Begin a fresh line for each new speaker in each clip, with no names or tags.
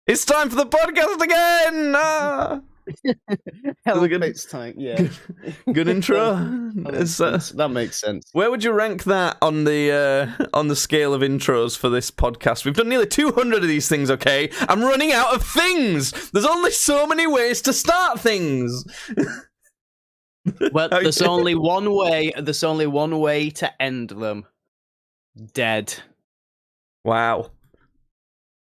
It's time for the podcast again!
Hell,
Good-
it's time. Yeah,
Good intro.
that makes sense.
Where would you rank that on the scale of intros for this podcast? We've done nearly 200 of these things, okay? I'm running out of things! There's only so many ways to start things!
Well, there's only one way. There's only one way to end them. Dead.
Wow.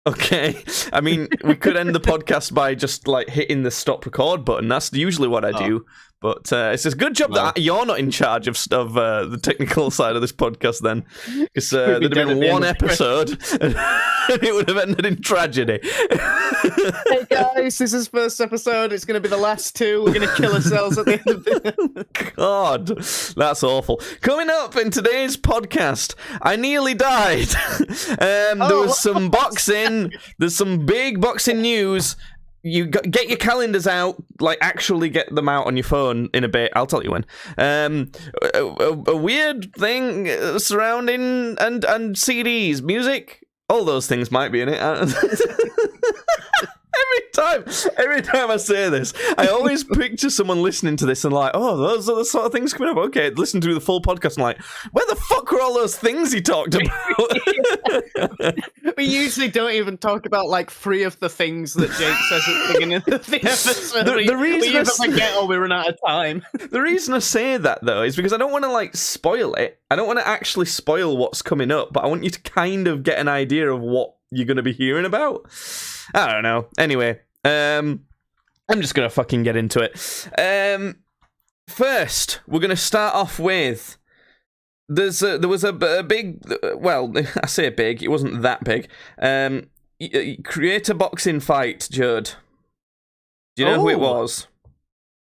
Okay. I mean, we could end the podcast by just, like, hitting the stop record button. That's usually what I do. But it's a good job that you're not in charge of the technical side of this podcast then. Because there'd have been one episode and it would have ended in tragedy.
Hey guys, this is first episode. It's going to be the last two. We're going to kill ourselves at the end of it.
God, that's awful. Coming up in today's podcast, I nearly died. There was some boxing. There's some big boxing news. Get your calendars out, like actually get them out on your phone in a bit. I'll tell you when. A weird thing surrounding and CDs, music, all those things might be in it. Every time I say this, I always picture someone listening to this and like, oh, those are the sort of things coming up. Okay, listen to the full podcast and like, where the fuck were all those things he talked about?
We usually don't even talk about like three of the things that Jake says at the beginning of the episode.
The reason
we either forget or we run out of time.
The reason I say that though is because I don't want to like spoil it. I don't want to actually spoil what's coming up, but I want you to kind of get an idea of what you're going to be hearing about. I don't know. Anyway, I'm just going to fucking get into it. First, we're going to start off with there was a big, well, I say big, it wasn't that big. Creator boxing fight, Judd. Do you know who it was?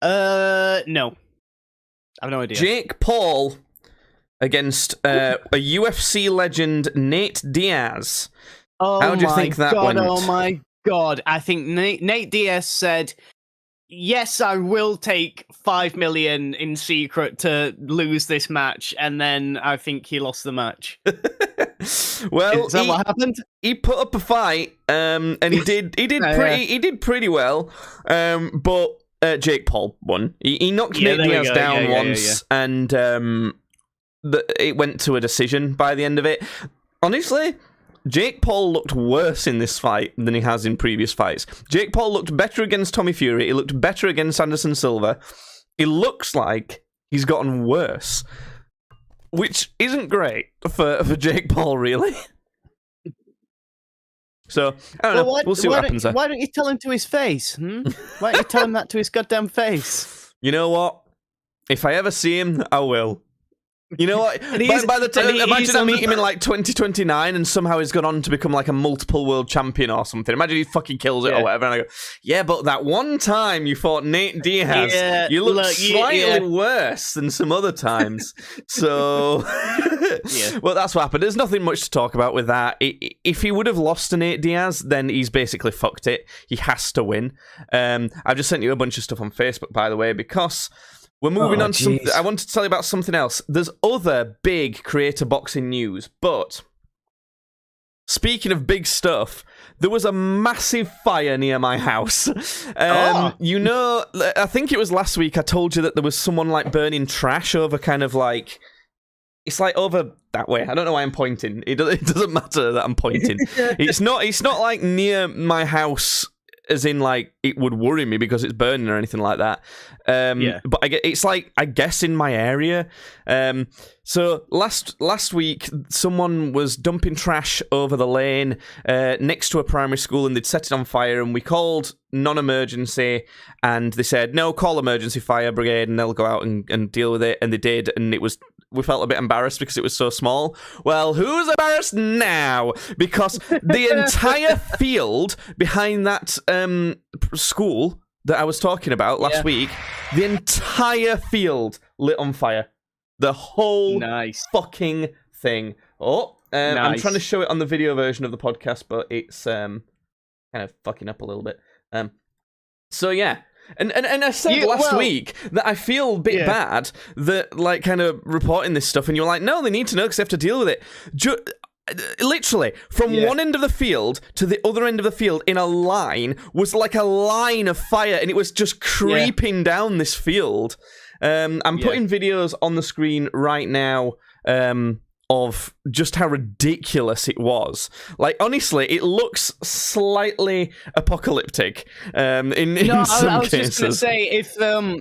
No. I have no idea.
Jake Paul against a UFC legend, Nate Diaz. How do you think that went?
Oh my god. I think Nate Diaz said, yes, I will take 5 million in secret to lose this match, and then I think he lost the match.
Well,
is that what happened?
He put up a fight, and he did pretty well. But Jake Paul won. He knocked Nate Diaz down once, and it went to a decision by the end of it. Honestly, Jake Paul looked worse in this fight than he has in previous fights. Jake Paul looked better against Tommy Fury. He looked better against Anderson Silva. It looks like he's gotten worse, which isn't great for Jake Paul, really. So, I don't know. We'll see what happens there.
Why don't you tell him to his face? Why don't you tell him that to his goddamn face?
You know what? If I ever see him, I will. You know what? By the time, imagine I meet him in like 2029 and somehow he's gone on to become like a multiple world champion or something. Imagine he fucking kills it or whatever. And I go, yeah, but that one time you fought Nate Diaz, you look slightly worse than some other times. So, well, that's what happened. There's nothing much to talk about with that. If he would have lost to Nate Diaz, then he's basically fucked it. He has to win. I've just sent you a bunch of stuff on Facebook, by the way, because we're moving on to something. I wanted to tell you about something else. There's other big creator boxing news, but speaking of big stuff, there was a massive fire near my house. You know, I think it was last week I told you that there was someone like burning trash over kind of like, it's like over that way. I don't know why I'm pointing. It doesn't matter that I'm pointing. It's not like near my house, as in, like, it would worry me because it's burning or anything like that. But it's like, I guess, in my area. So last week, someone was dumping trash over the lane next to a primary school, and they'd set it on fire, and we called non-emergency, and they said, no, call emergency fire brigade, and they'll go out and deal with it, and they did, and we felt a bit embarrassed because it was so small. Well, who's embarrassed now? Because the entire field behind that school that I was talking about last week, the entire field lit on fire. The whole fucking thing. I'm trying to show it on the video version of the podcast, but it's kind of fucking up a little bit. So yeah. And I said last week that I feel a bit bad that, like, kind of reporting this stuff, and you're like, no, they need to know because they have to deal with it. literally, from one end of the field to the other end of the field in a line was like a line of fire, and it was just creeping down this field. I'm putting videos on the screen right now of just how ridiculous it was. Like, honestly, it looks slightly apocalyptic in some
I was
cases.
just gonna say,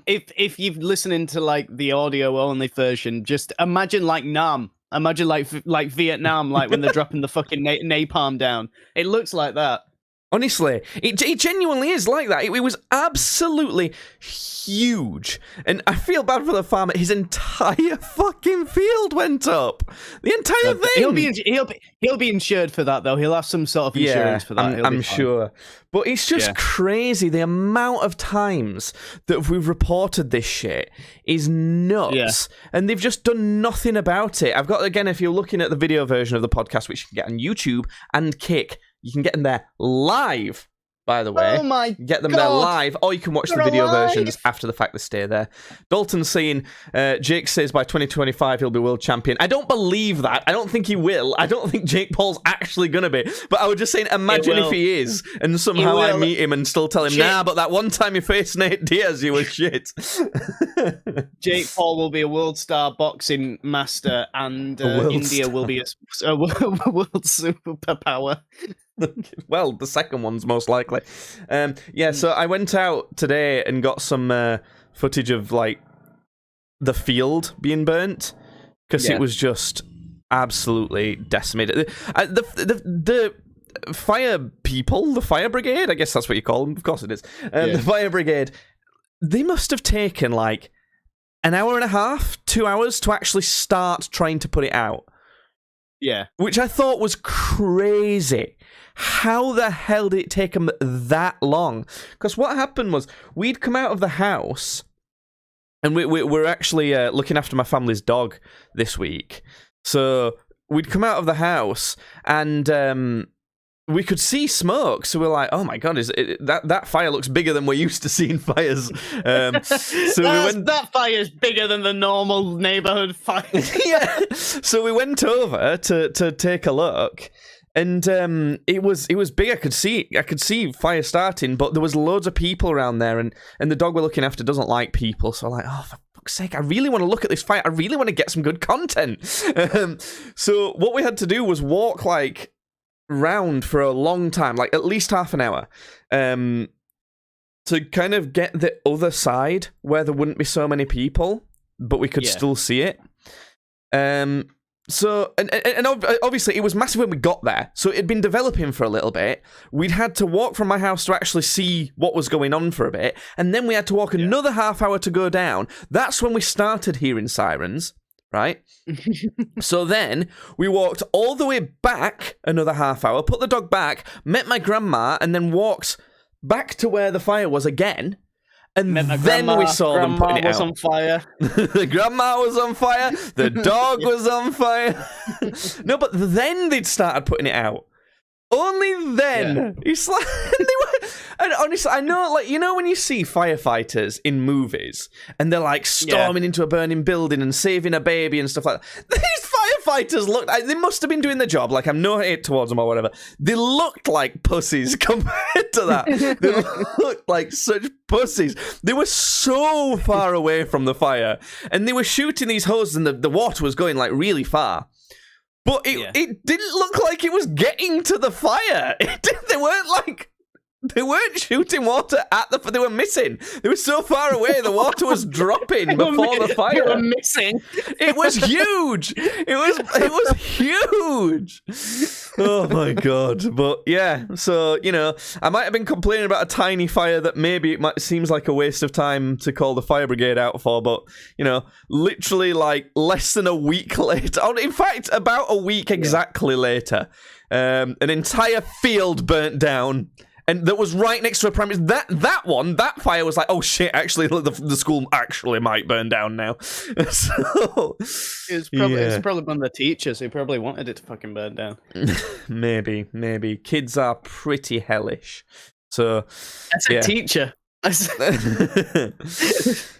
if you've listening to like the audio only version, just imagine like Nam. Imagine like Vietnam, like when they're dropping the fucking napalm down. It looks like that.
Honestly, it genuinely is like that. It was absolutely huge. And I feel bad for the farmer. His entire fucking field went up. The entire thing.
He'll be insured for that, though. He'll have some sort of insurance for that.
I'm sure. But it's just crazy. The amount of times that we've reported this shit is nuts. Yeah. And they've just done nothing about it. I've got, again, if you're looking at the video version of the podcast, which you can get on YouTube and Kick, you can get them there live, by the way.
Oh my
Get them there live, or you can watch the video versions after the fact they stay there. Dalton's saying, Jake says by 2025 he'll be world champion. I don't believe that. I don't think he will. I don't think Jake Paul's actually going to be. But I was just saying, imagine if he is, and somehow I meet him and still tell him, nah, but that one time you faced Nate Diaz, you were shit.
Jake Paul will be a world star boxing master, and India will be a world superpower.
Well, the second one's most likely. So I went out today and got some footage of like the field being burnt because it was just absolutely decimated. The fire people, the fire brigade, I guess that's what you call them. Of course it is. The fire brigade, they must have taken like an hour and a half, 2 hours to actually start trying to put it out.
Yeah.
Which I thought was crazy. How the hell did it take them that long? Because what happened was, we'd come out of the house, and we're actually looking after my family's dog this week. So we'd come out of the house, and we could see smoke. So we're like, oh my god, that fire looks bigger than we're used to seeing fires. So
that fire's bigger than the normal neighborhood fire.
Yeah. So we went over to take a look. And it was big. I could see fire starting, but there was loads of people around there, and the dog we're looking after doesn't like people. So I'm like, oh, for fuck's sake, I really want to look at this fire. I really want to get some good content. So what we had to do was walk like round for a long time, like at least half an hour, to kind of get the other side where there wouldn't be so many people, but we could still see it. So, and obviously it was massive when we got there, so it had been developing for a little bit. We'd had to walk from my house to actually see what was going on for a bit, and then we had to walk another half hour to go down. That's when we started hearing sirens, right? So then we walked all the way back another half hour, put the dog back, met my grandma, and then walked back to where the fire was again. And then we saw them putting it out.
Grandma was on fire.
The grandma was on fire. The dog was on fire. No, but then they'd started putting it out. Only then. It's like, and honestly, I know, like, you know when you see firefighters in movies and they're like storming into a burning building and saving a baby and stuff like that. These firefighters looked like they must have been doing the job. Like, I'm no hate towards them or whatever. They looked like pussies compared to that. They looked like such pussies. They were so far away from the fire, and they were shooting these hoses, and the water was going like really far. But it didn't look like it was getting to the fire. They weren't shooting water at the. They were missing. They were so far away. The water was dropping before the fire.
They were missing.
It was huge. It was huge. Oh my god! But yeah, so I might have been complaining about a tiny fire that maybe seems like a waste of time to call the fire brigade out for. But literally like less than a week later. In fact, about a week exactly later, an entire field burnt down. And that was right next to a primary. That fire was like, oh shit! Actually, the school actually might burn down now. So
it's probably one of the teachers who probably wanted it to fucking burn down.
Maybe kids are pretty hellish. So
that's a teacher.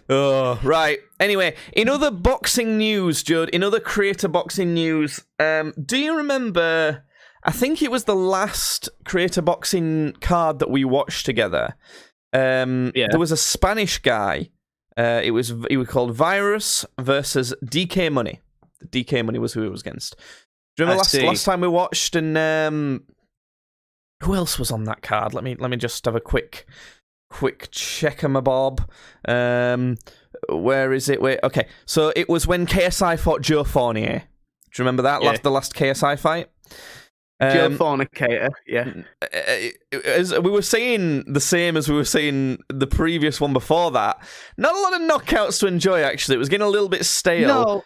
Oh, right. Anyway, in other boxing news, Judd, in other creator boxing news, do you remember, I think it was the last creator boxing card that we watched together. There was a Spanish guy. He was called Virus versus DK Money. DK Money was who it was against. Do you remember last time we watched? And who else was on that card? Let me just have a quick check on my bob. Where is it? Wait, okay. So it was when KSI fought Joe Fournier. Do you remember that? The last KSI fight?
Joe Fornicator, yeah.
As we were saying the same as we were saying the previous one before that. Not a lot of knockouts to enjoy, actually. It was getting a little bit stale.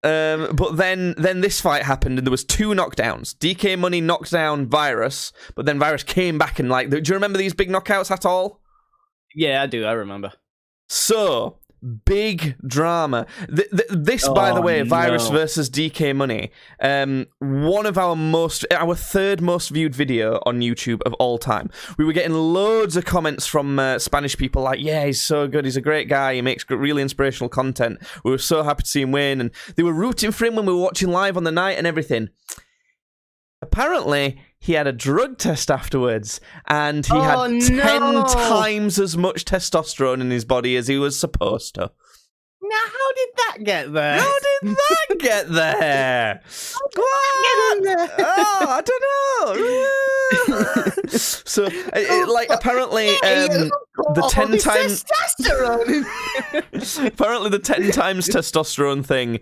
No.
But then this fight happened and there was 2 knockdowns. DK Money knocked down Virus, but then Virus came back and do you remember these big knockouts at all?
Yeah, I do. I remember. So,
big drama. This, by the way, Virus versus DK Money. One of our third most viewed video on YouTube of all time. We were getting loads of comments from Spanish people like, yeah, he's so good. He's a great guy. He makes really inspirational content. We were so happy to see him win. And they were rooting for him when we were watching live on the night and everything. Apparently, he had a drug test afterwards, and he had 10 times as much testosterone in his body as he was supposed to.
Now, how did that get there?
How did that get there? What? I don't know. So, apparently, the 10 times
testosterone.
Apparently, the 10 times testosterone thing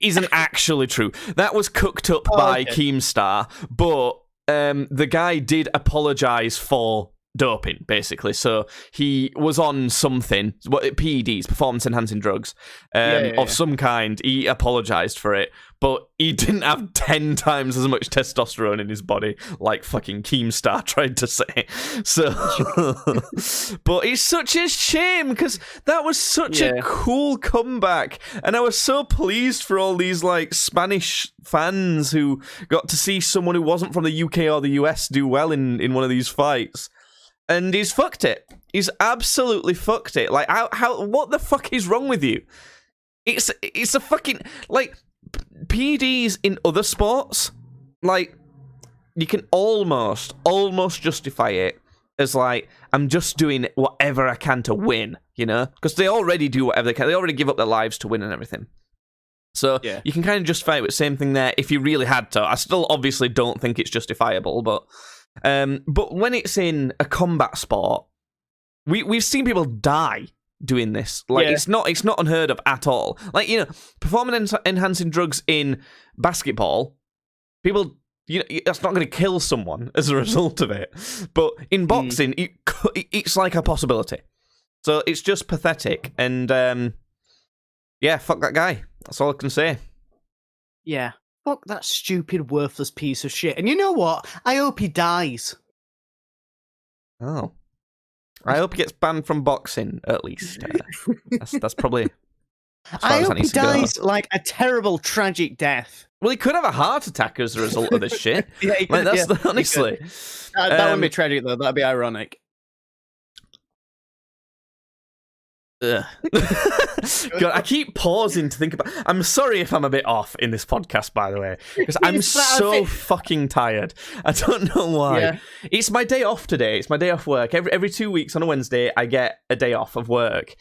isn't actually true. That was cooked up by Keemstar, but the guy did apologize for doping, basically. So he was on something, PEDs, performance-enhancing drugs, of some kind. He apologized for it, but he didn't have 10 times as much testosterone in his body like fucking Keemstar tried to say. So, but it's such a shame because that was such a cool comeback, and I was so pleased for all these Spanish fans who got to see someone who wasn't from the UK or the US do well in one of these fights. And he's fucked it. He's absolutely fucked it. How? What the fuck is wrong with you? It's a fucking PEDs in other sports. You can almost justify it as I'm just doing whatever I can to win, because they already do whatever they can. They already give up their lives to win and everything. So you can kind of justify it with the same thing there if you really had to. I still obviously don't think it's justifiable, but when it's in a combat sport, we've seen people die doing this. It's not unheard of at all. Performance enhancing drugs in basketball, people, that's not going to kill someone as a result of it. But in boxing, it's like a possibility. So it's just pathetic. And fuck that guy. That's all I can say.
Yeah. Fuck that stupid, worthless piece of shit. And you know what? I hope he dies.
Oh. I hope he gets banned from boxing, at least. That's probably...
I hope he dies like a terrible, tragic death.
Well, he could have a heart attack as a result of this shit. Honestly.
That wouldn't be tragic, though. That'd be ironic.
God, I keep pausing to think about... I'm sorry if I'm a bit off in this podcast, by the way, because I'm so fucking tired. I don't know why. Yeah. It's my day off today. It's my day off work. Every 2 weeks on a Wednesday, I get a day off of work.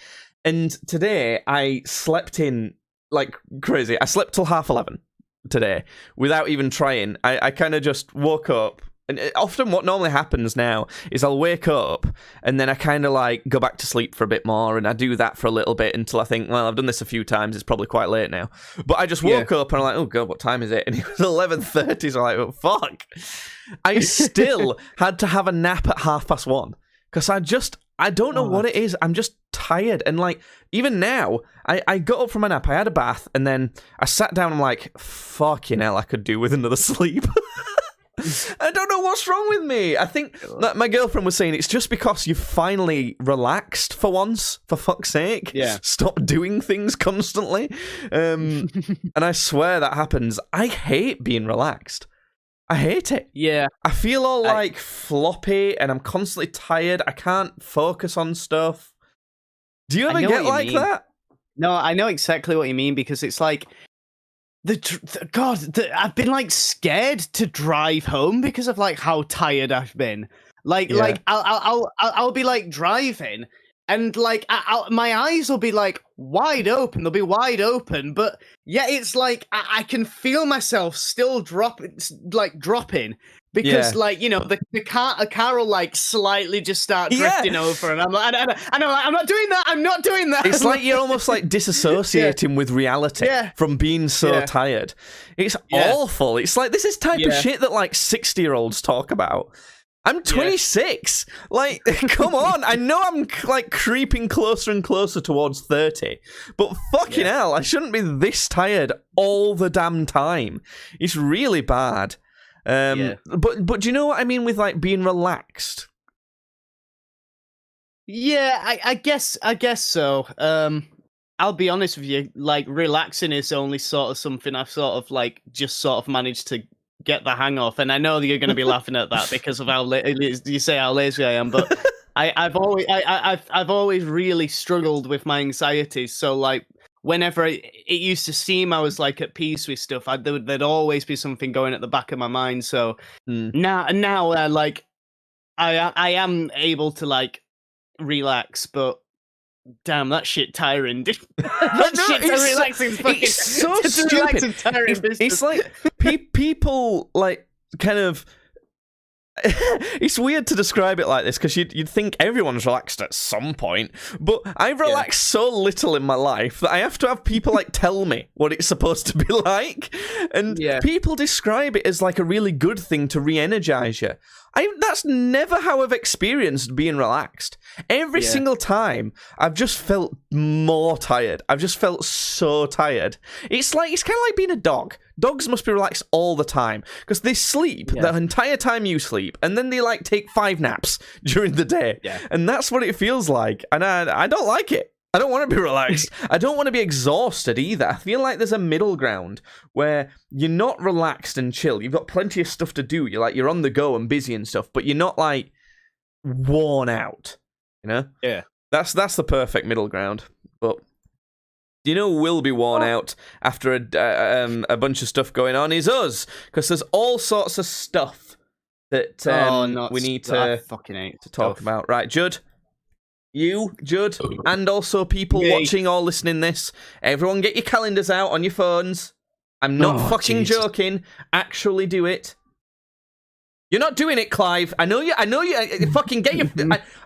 And today, I slept in like crazy. I slept till 11:30 today without even trying. I kind of just woke up. And often what normally happens now is I'll wake up and then I kind of go back to sleep for a bit more, and I do that for a little bit until I think, well, I've done this a few times, it's probably quite late now. But I just woke up and I'm like, oh god, what time is it? And it was 11:30, so I'm like, oh fuck. I still had to have a nap at 1:30 because I don't know what it is. I'm just tired. And even now, I got up from my nap, I had a bath, and then I sat down and I'm like, fucking hell, I could do with another sleep. I don't know what's wrong with me. I think my girlfriend was saying it's just because you've finally relaxed for once, for fuck's sake.
Yeah.
Stop doing things constantly. And I swear that happens. I hate being relaxed. I hate it.
Yeah.
I feel all like floppy and I'm constantly tired. I can't focus on stuff. Do you ever get like that?
No, I know exactly what you mean because it's like I've been like scared to drive home because of like how tired I've been. Like I'll be like driving and like my eyes will be like wide open. They'll be wide open, but yeah, it's like I can feel myself still dropping because like, you know, the car will like slightly just start drifting over, and I'm like, I'm not doing that. I'm not doing that.
It's like you're almost like disassociating with reality from being so tired. It's awful. It's like this is type of shit that like 60-year-olds talk about. I'm 26. Like, come on. I know I'm like creeping closer and closer towards 30, but fucking hell, I shouldn't be this tired all the damn time. It's really bad. But do you know what I mean with like being relaxed?
Yeah, I guess so. I'll be honest with you, like relaxing is only sort of something I've sort of like just sort of managed to get the hang of, and I know that you're going to be laughing at that because of how you say how lazy I am, but I've always really struggled with my anxiety. So like whenever it used to seem I was like at peace with stuff, there'd always be something going at the back of my mind. So now like I am able to like relax, but damn, that shit tiring.
It's so stupid. It's like people like kind of. It's weird to describe it like this because you'd think everyone's relaxed at some point, but I've relaxed so little in my life that I have to have people like tell me what it's supposed to be like, and people describe it as like a really good thing to re-energize you. That's never how I've experienced being relaxed. Every single time, I've just felt more tired. I've just felt so tired. It's kind of like being a dog. Dogs must be relaxed all the time because they sleep the entire time you sleep, and then they like take 5 naps during the day, and that's what it feels like. And I don't like it. I don't want to be relaxed. I don't want to be exhausted either. I feel like there's a middle ground where you're not relaxed and chill. You've got plenty of stuff to do. You're on the go and busy and stuff, but you're not like worn out. You know?
Yeah.
That's the perfect middle ground. But do you know who will be worn out after a bunch of stuff going on is us, because there's all sorts of stuff that we need to talk about. Right, Judd? You, Judd, and also people watching or listening this, everyone get your calendars out on your phones. I'm not fucking joking. Actually do it. You're not doing it, Clive. I know you fucking get your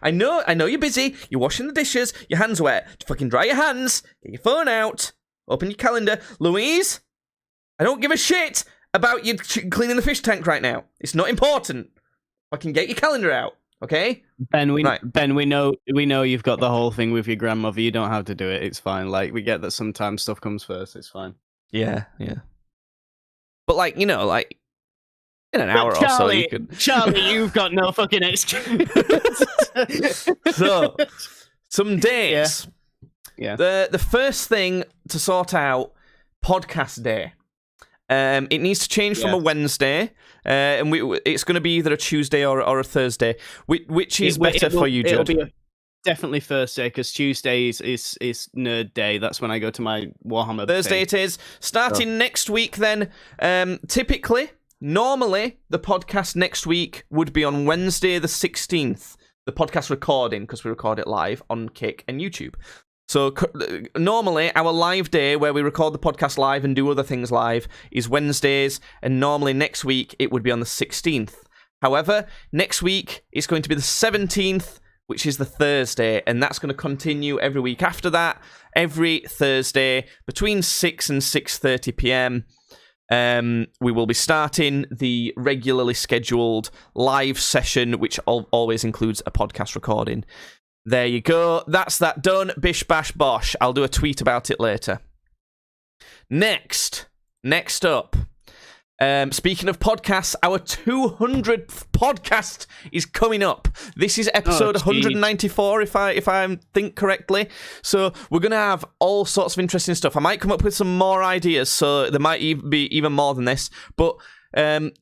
I know you're busy. You're washing the dishes, your hands wet. Fucking dry your hands, get your phone out, open your calendar. Louise, I don't give a shit about you cleaning the fish tank right now. It's not important. Fucking get your calendar out. Okay,
Ben. We know you've got the whole thing with your grandmother. You don't have to do it. It's fine. Like we get that sometimes stuff comes first. It's fine.
Yeah. But like in an hour or so, you could.
Charlie, you've got no fucking excuse.
So, some dates.
Yeah.
The first thing to sort out, podcast day. It needs to change from a Wednesday, and it's going to be either a Tuesday or a Thursday. Which is better for you, Judd?
It'll be definitely Thursday, because Tuesday is Nerd Day. That's when I go to my Warhammer.
Thursday it is. Starting next week then. Normally, the podcast next week would be on Wednesday the 16th. The podcast recording, because we record it live on Kick and YouTube. So normally our live day where we record the podcast live and do other things live is Wednesdays, and normally next week it would be on the 16th. However, next week it's going to be the 17th, which is the Thursday, and that's going to continue every week after that, every Thursday between 6 and 6:30 p.m. We will be starting the regularly scheduled live session, which always includes a podcast recording. There you go. That's that done. Bish, bash, bosh. I'll do a tweet about it later. Next up. Speaking of podcasts, our 200th podcast is coming up. This is episode 194, if I think correctly. So we're going to have all sorts of interesting stuff. I might come up with some more ideas, so there might be even more than this. But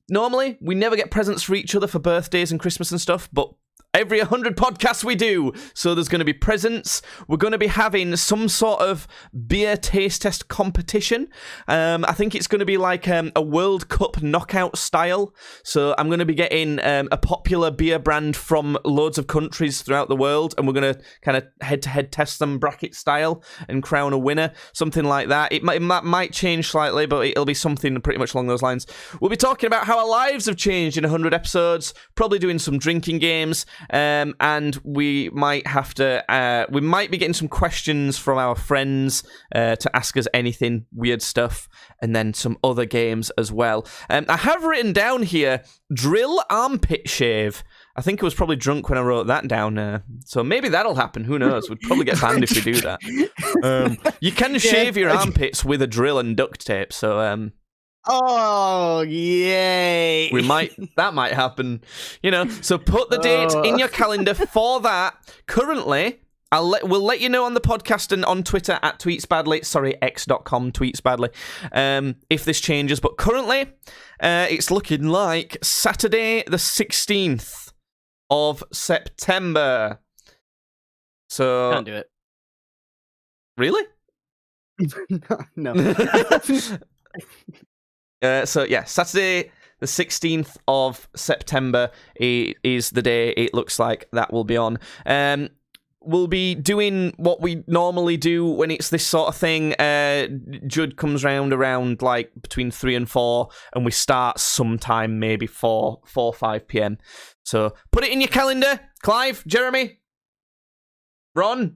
Normally, we never get presents for each other for birthdays and Christmas and stuff, but every 100 podcasts we do, so there's going to be presents. We're going to be having some sort of beer taste test competition. I think it's going to be like a World Cup knockout style. So I'm going to be getting a popular beer brand from loads of countries throughout the world, and we're going to kind of head-to-head test them bracket style and crown a winner, something like that. It might change slightly, but it'll be something pretty much along those lines. We'll be talking about how our lives have changed in 100 episodes, probably doing some drinking games. And we might have to, we might be getting some questions from our friends to ask us anything weird stuff, and then some other games as well. I have written down here, drill armpit shave. I think I was probably drunk when I wrote that down, so maybe that'll happen. Who knows? We'd probably get banned if we do that. You can shave your armpits with a drill and duct tape, so...
Oh, yay.
That might happen, so put the date in your calendar for that. Currently, we'll let you know on the podcast and on Twitter at tweetsbadly, x.com tweetsbadly, if this changes, but currently, it's looking like Saturday the 16th of September. So...
Can't do it.
Really?
No.
So yeah, Saturday the 16th of September is the day it looks like that will be on. We'll be doing what we normally do when it's this sort of thing. Judd comes around like between 3 and 4, and we start sometime maybe 4 or 5 p.m. So put it in your calendar. Clive, Jeremy, Ron,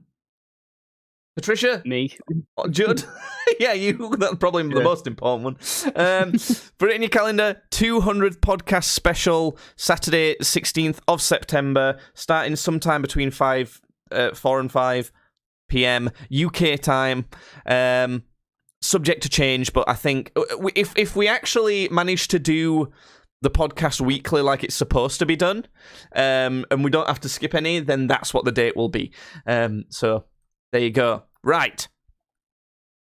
Patricia,
me,
Judd. Yeah, you. That's probably the most important one. Put it in your calendar. 200 podcast special, Saturday, 16th of September, starting sometime between 4 and 5 p.m. UK time. Subject to change, but I think if we actually manage to do the podcast weekly like it's supposed to be done, and we don't have to skip any, then that's what the date will be. So there you go. Right.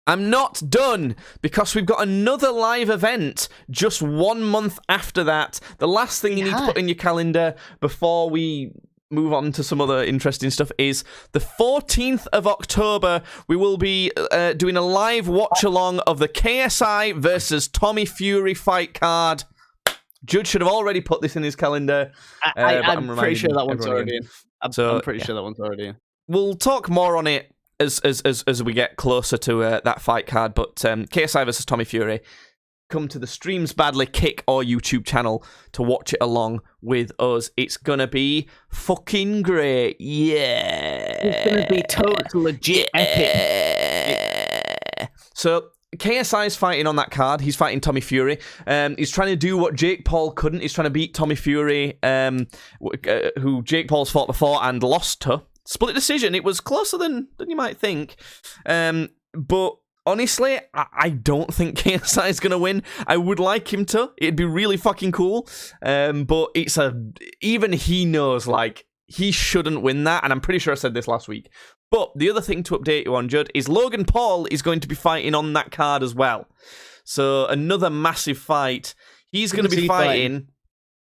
I'm not done, because we've got another live event just 1 month after that. The last thing you need to put in your calendar before we move on to some other interesting stuff is the 14th of October. We will be doing a live watch-along of the KSI versus Tommy Fury fight card. Judd should have already put this in his calendar.
I'm pretty sure that one's already in. I'm pretty sure that one's already in.
We'll talk more on it as we get closer to that fight card, but KSI versus Tommy Fury, come to the Streams Badly Kick or YouTube channel to watch it along with us. It's gonna be fucking great. Yeah,
it's gonna be total legit
epic. So KSI's fighting on that card. He's fighting Tommy Fury. He's trying to do what Jake Paul couldn't. He's trying to beat Tommy Fury, who Jake Paul's fought before and lost to. Split decision. It was closer than you might think. But honestly, I don't think KSI is going to win. I would like him to. It'd be really fucking cool. But even he knows, like, he shouldn't win that. And I'm pretty sure I said this last week. But the other thing to update you on, Judd, is Logan Paul is going to be fighting on that card as well. So another massive fight. He's going to be fighting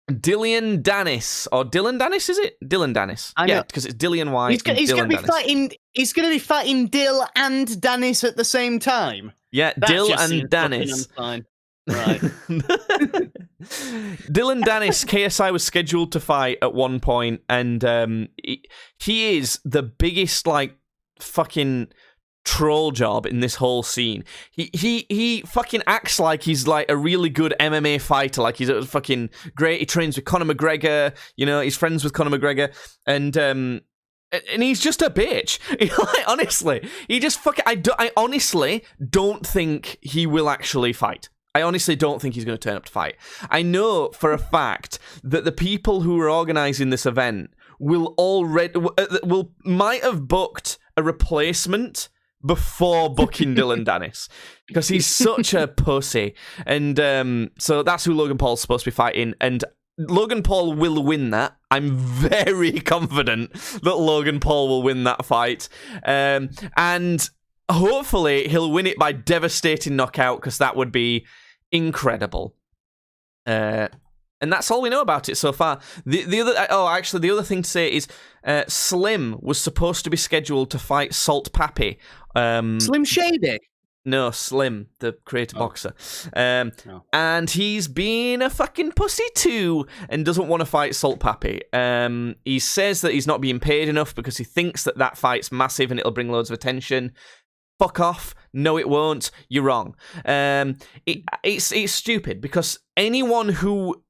Dillian Danis, or Dylan Danis, is it? Dylan Danis. Yeah, because it's Dillian White.
He's going to be fighting. He's going to be fighting Dill and Danis at the same time.
Yeah, Dill and Danis.
Right.
Dylan Danis, KSI was scheduled to fight at one point, and he is the biggest like fucking troll job in this whole scene. He fucking acts like he's like a really good MMA fighter, like he's fucking great. He trains with Conor McGregor, he's friends with Conor McGregor, and he's just a bitch. Like, honestly, he just I honestly don't think he will actually fight. I honestly don't think he's going to turn up to fight. I know for a fact that the people who are organising this event might have booked a replacement before booking Dylan Danis, because he's such a pussy. And so that's who Logan Paul's supposed to be fighting, and Logan Paul will win that. I'm very confident that Logan Paul will win that fight. And hopefully he'll win it by devastating knockout, because that would be incredible. And that's all we know about it so far. The other thing to say is Slim was supposed to be scheduled to fight Salt Pappy.
Slim Shady?
No, Slim, the creator boxer. And he's being a fucking pussy too and doesn't want to fight Salt Pappy. He says that he's not being paid enough because he thinks that fight's massive and it'll bring loads of attention. Fuck off. No, it won't. You're wrong. It's stupid because anyone who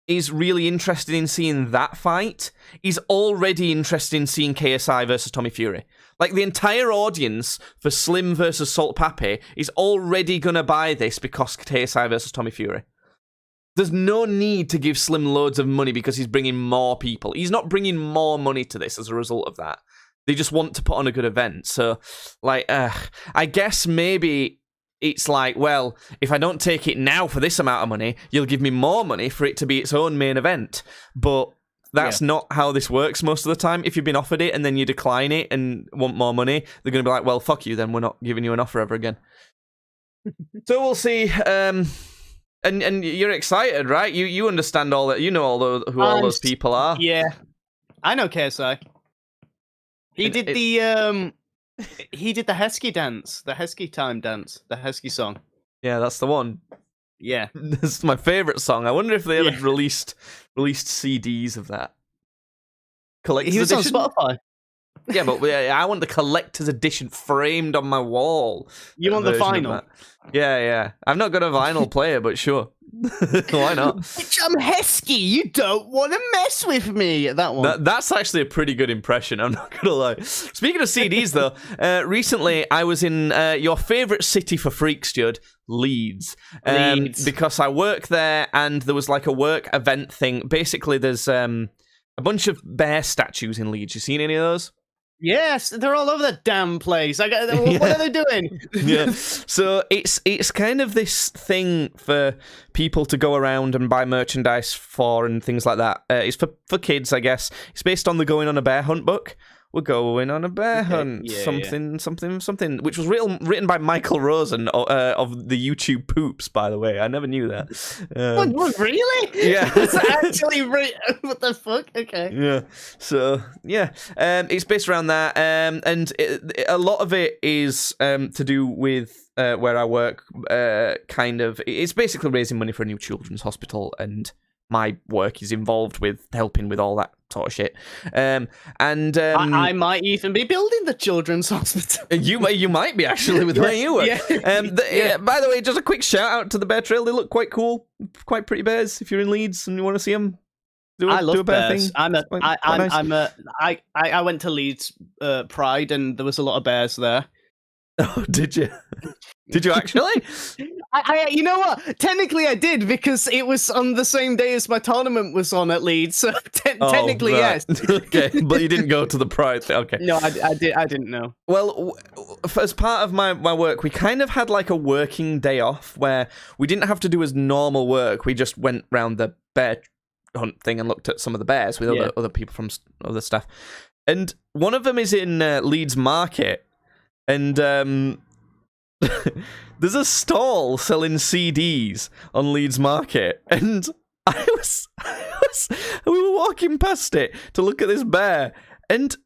is really interested in seeing that fight is already interested in seeing KSI versus Tommy Fury. Like, the entire audience for Slim versus Salt Pappy is already going to buy this because KSI versus Tommy Fury. There's no need to give Slim loads of money because he's bringing more people. He's not bringing more money to this as a result of that. They just want to put on a good event. So, like, I guess maybe it's like, well, if I don't take it now for this amount of money, you'll give me more money for it to be its own main event. But that's not how this works most of the time. If you've been offered it and then you decline it and want more money, they're going to be like, well, fuck you, then we're not giving you an offer ever again. So we'll see. And you're excited, right? You understand all that. You know who all those people are.
Yeah. I know KSI. He did the Heskey dance, the Heskey time dance, the Heskey song.
Yeah, that's the one.
Yeah.
This is my favourite song. I wonder if they ever released CDs of that. Collector's
edition? On Spotify.
Yeah, but I want the collector's edition framed on my wall.
You want the vinyl?
Yeah. I've not got a vinyl player, but sure. Why not?
Bitch, I'm Heskey. You don't want to mess with me. That one.
That's actually a pretty good impression. I'm not gonna lie. Speaking of CDs, though, recently I was in your favourite city for freaks, Judd, Leeds. Because I work there, and there was like a work event thing. Basically, there's a bunch of bear statues in Leeds. You seen any of those?
Yes, they're all over that damn place. What are they doing?
Yeah, so it's kind of this thing for people to go around and buy merchandise for and things like that. It's for kids, I guess. It's based on the Going on a Bear Hunt book. We're going on a bear hunt. Something, which was written by Michael Rosen of the YouTube Poops, by the way. I never knew that.
What, really?
Yeah.
It's actually what the fuck? Okay.
Yeah. So, yeah. It's based around that. And a lot of it is to do with where I work. It's basically raising money for a new children's hospital, and my work is involved with helping with all that sort of shit. I
might even be building the children's hospital.
You might be, actually, with where you work. By the way, just a quick shout out to the Bear Trail. They look quite cool, quite pretty bears. If you're in Leeds and you want to see them,
I love bears. I went to Leeds Pride, and there was a lot of bears there.
Oh, did you? Did you actually?
You know what? Technically, I did, because it was on the same day as my tournament was on at Leeds. So technically,
right.
yes.
Okay, but you didn't go to the Pride thing. Okay.
No, I didn't know.
Well, as part of my work, we kind of had like a working day off where we didn't have to do as normal work. We just went round the bear hunt thing and looked at some of the bears with other people from other stuff. And one of them is in Leeds Market. And there's a stall selling CDs on Leeds Market, and we were walking past it to look at this bear, and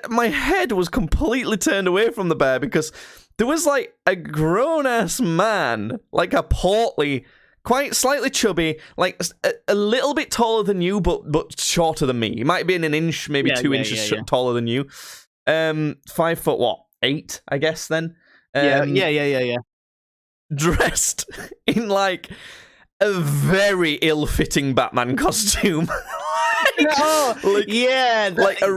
my head was completely turned away from the bear because there was like a grown-ass man, like a portly, quite slightly chubby, like a little bit taller than you, but shorter than me. He might have been an inch, maybe 2 inches taller than you. 5 foot what? 8, I guess, then.
Yeah.
Dressed in, like, a very ill-fitting Batman costume. Like a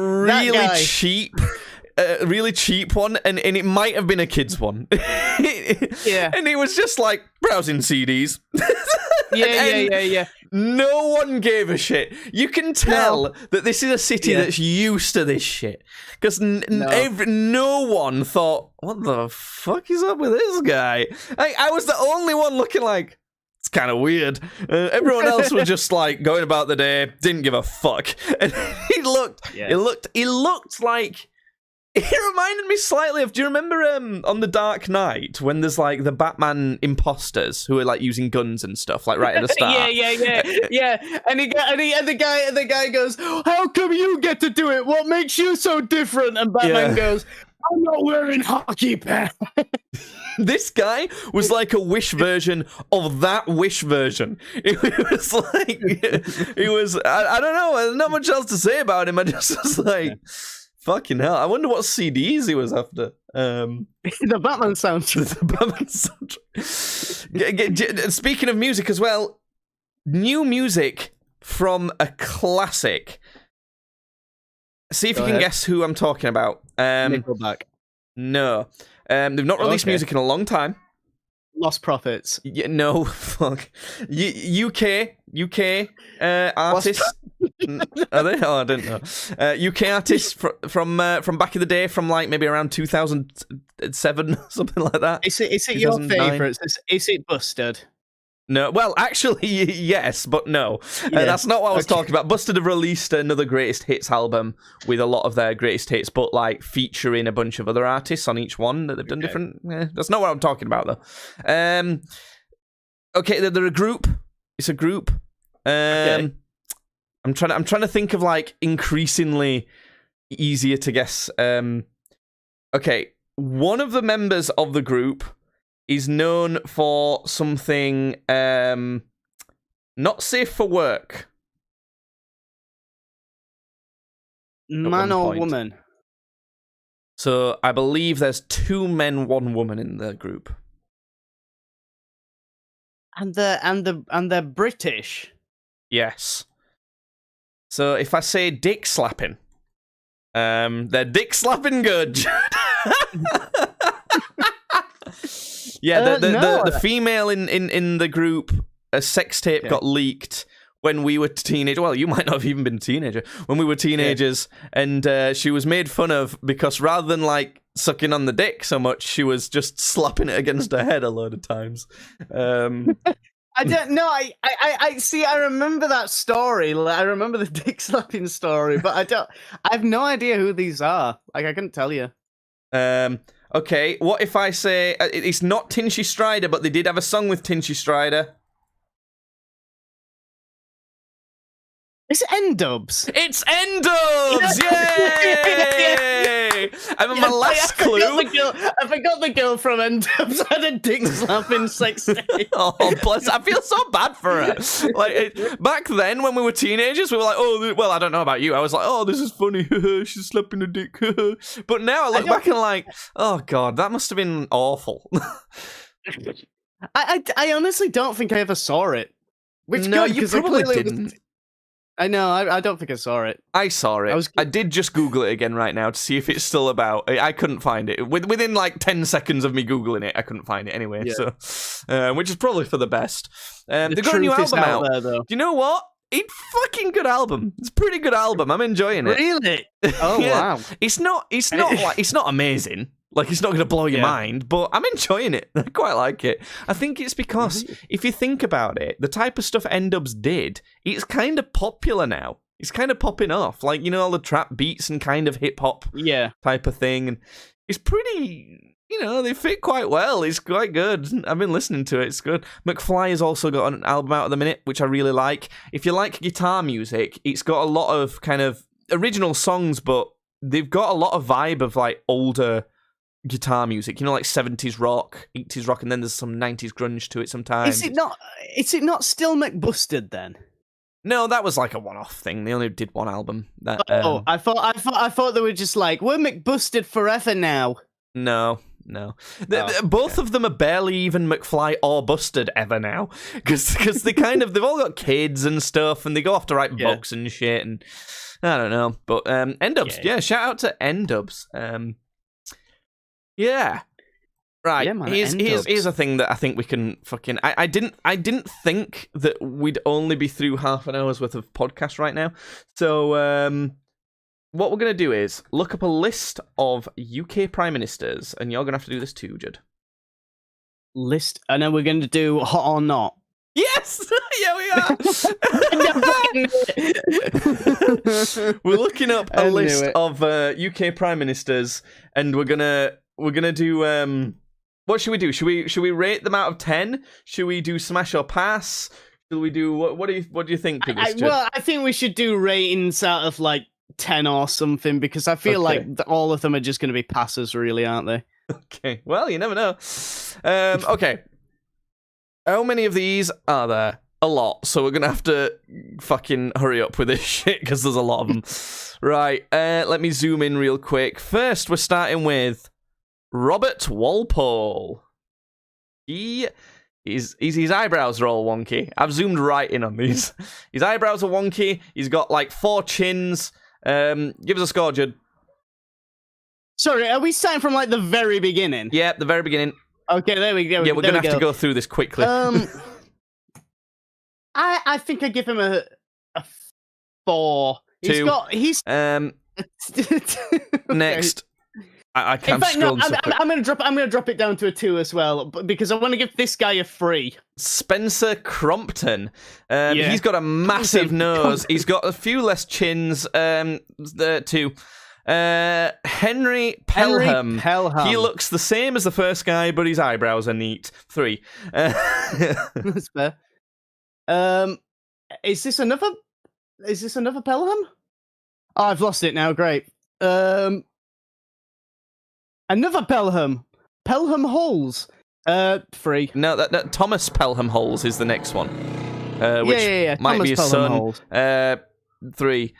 really cheap one, and it might have been a kid's one.
Yeah.
And it was just, like, browsing CDs.
Yeah.
No one gave a shit. You can tell that this is a city that's used to this shit. Because no one thought, what the fuck is up with this guy? I was the only one looking like, it's kind of weird. Everyone else was just like going about the day, didn't give a fuck. And he looked like It reminded me slightly of. Do you remember on the Dark Knight when there's like the Batman imposters who are like using guns and stuff, like right at the start?
yeah. And the guy goes, "How come you get to do it? What makes you so different?" And Batman goes, "I'm not wearing hockey pants."
This guy was like a Wish version of that Wish version. It was like, it was, I don't know, there's not much else to say about him. I just was like, fucking hell. I wonder what CDs he was after.
The Batman soundtrack.
The Batman soundtrack. Speaking of music as well, new music from a classic. See if you can guess who I'm talking about.
Nickelback.
No. They've not released music in a long time.
Lost Prophets.
Yeah, no, fuck. UK artists. Are they? Oh, I don't know. UK artists from back in the day, from like maybe around 2007, something like that.
Is it your favourites? Is it Busted?
No, well, actually, yes, but no. That's not what I was talking about. Busted have released another greatest hits album with a lot of their greatest hits, but like featuring a bunch of other artists on each one that they've done different. That's not what I'm talking about, though. Okay, they're a group. It's a group. I'm trying to think of like increasingly easier to guess. Okay, one of the members of the group is known for something not safe for work.
Man or woman?
So I believe there's 2 men, 1 woman in the group.
And they're British.
Yes. So if I say dick slapping, they're dick slapping good. Yeah, the female in the group, a sex tape got leaked when we were teenagers. Well, you might not have even been a teenager. When we were teenagers, and she was made fun of because rather than like sucking on the dick so much, she was just slapping it against her head a load of times.
I don't know. I see. I remember that story. I remember the dick slapping story, but I have no idea who these are. Like, I couldn't tell you.
Okay, what if I say it's not Tinchy Stryder, but they did have a song with Tinchy Stryder?
It's N-Dubs.
It's N-Dubs! Yay! I mean, my last clue.
I forgot the girl from N-Dubs had a dick slapping sex tape.
Oh, bless! I feel so bad for her. Like back then, when we were teenagers, we were like, "Oh, well, I don't know about you." I was like, "Oh, this is funny. She's slapping a dick." But now I look back and like, "Oh God, that must have been awful."
I honestly don't think I ever saw it. Which
no, you probably didn't.
I know. I don't think I saw it.
I saw it. I did just Google it again right now to see if it's still about. I couldn't find it. Within like 10 seconds of me Googling it, I couldn't find it anyway. Yeah. So, which is probably for the best. They've got a new album out. There, though. Do you know what? It's fucking good album. It's a pretty good album. I'm enjoying it.
Really? Oh wow.
It's not amazing. Like, it's not going to blow your mind, but I'm enjoying it. I quite like it. I think it's because, if you think about it, the type of stuff N-Dubs did, it's kind of popular now. It's kind of popping off. Like, you know, all the trap beats and kind of hip-hop type of thing. And it's pretty, you know, they fit quite well. It's quite good. I've been listening to it. It's good. McFly has also got an album out at the minute, which I really like. If you like guitar music, it's got a lot of kind of original songs, but they've got a lot of vibe of, like, older guitar music, you know, like 70s rock, 80s rock, and then there's some 90s grunge to it sometimes.
Is it not still McBusted then?
No, that was like a one-off thing. They only did one album. That,
I thought they were just like, we're McBusted forever now.
No. Both of them are barely even McFly or Busted ever now, because they've all got kids and stuff, and they go off to write books and shit, and I don't know. But N-Dubs, shout out to N-Dubs. Yeah. Right. Yeah, man, here's a thing that I think we can fucking. I didn't think that we'd only be through half an hour's worth of podcast right now. So what we're gonna do is look up a list of UK prime ministers, and you're gonna have to do this too, Judd.
List, and then we're gonna do hot or not.
Yes, yeah, we are. We're looking up a list of UK prime ministers, and we're gonna do what should we do? Should we rate them out of 10? Should we do smash or pass? Should we do what do you think of this?
Well, I think we should do ratings out of like 10 or something, because I feel like all of them are just going to be passes, really, aren't they?
Okay. Well, you never know. Okay. How many of these are there? A lot. So we're gonna have to fucking hurry up with this shit because there's a lot of them. Right. Let me zoom in real quick. First, we're starting with Robert Walpole. His eyebrows are all wonky. I've zoomed right in on these. His eyebrows are wonky. He's got like 4 chins. Give us a score, Judd.
Sorry, are we starting from like the very beginning?
Yeah, the very beginning.
Okay, there we go.
Yeah, we're gonna have to go through this quickly.
I think I give him a 4.
2.
He's
Next. I can't.
In fact, no, I'm gonna drop it down to a 2 as well, because I want to give this guy a 3.
Spencer Crompton. He's got a massive nose. He's got a few less chins. 2. Henry Pelham. He looks the same as the first guy, but his eyebrows are neat. 3.
That's fair. Is this another Pelham? Oh, I've lost it now. Great. Another Pelham. Pelham Halls. 3.
No, that Thomas Pelham Halls is the next one. Which might
Thomas
be his
Pelham
son. 3.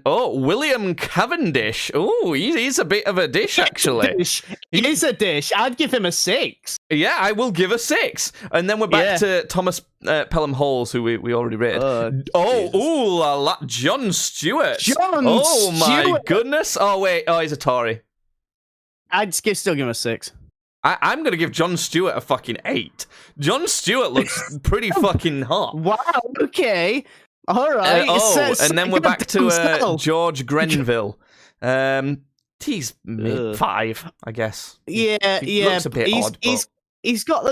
William Cavendish. Oh, he's a bit of a dish, actually.
He is a dish. I'd give him a 6.
Yeah, I will give a 6. And then we're back to Thomas Pelham Halls, who we already rated. Jon Stewart. My goodness. Oh, wait. Oh, he's a Tory.
I'd still give him a 6.
I'm going to give Jon Stewart a fucking 8. Jon Stewart looks pretty fucking hot.
Wow, okay. All right.
And then we're back to George Grenville. He's 5, I guess.
He
looks a bit odd.
He's got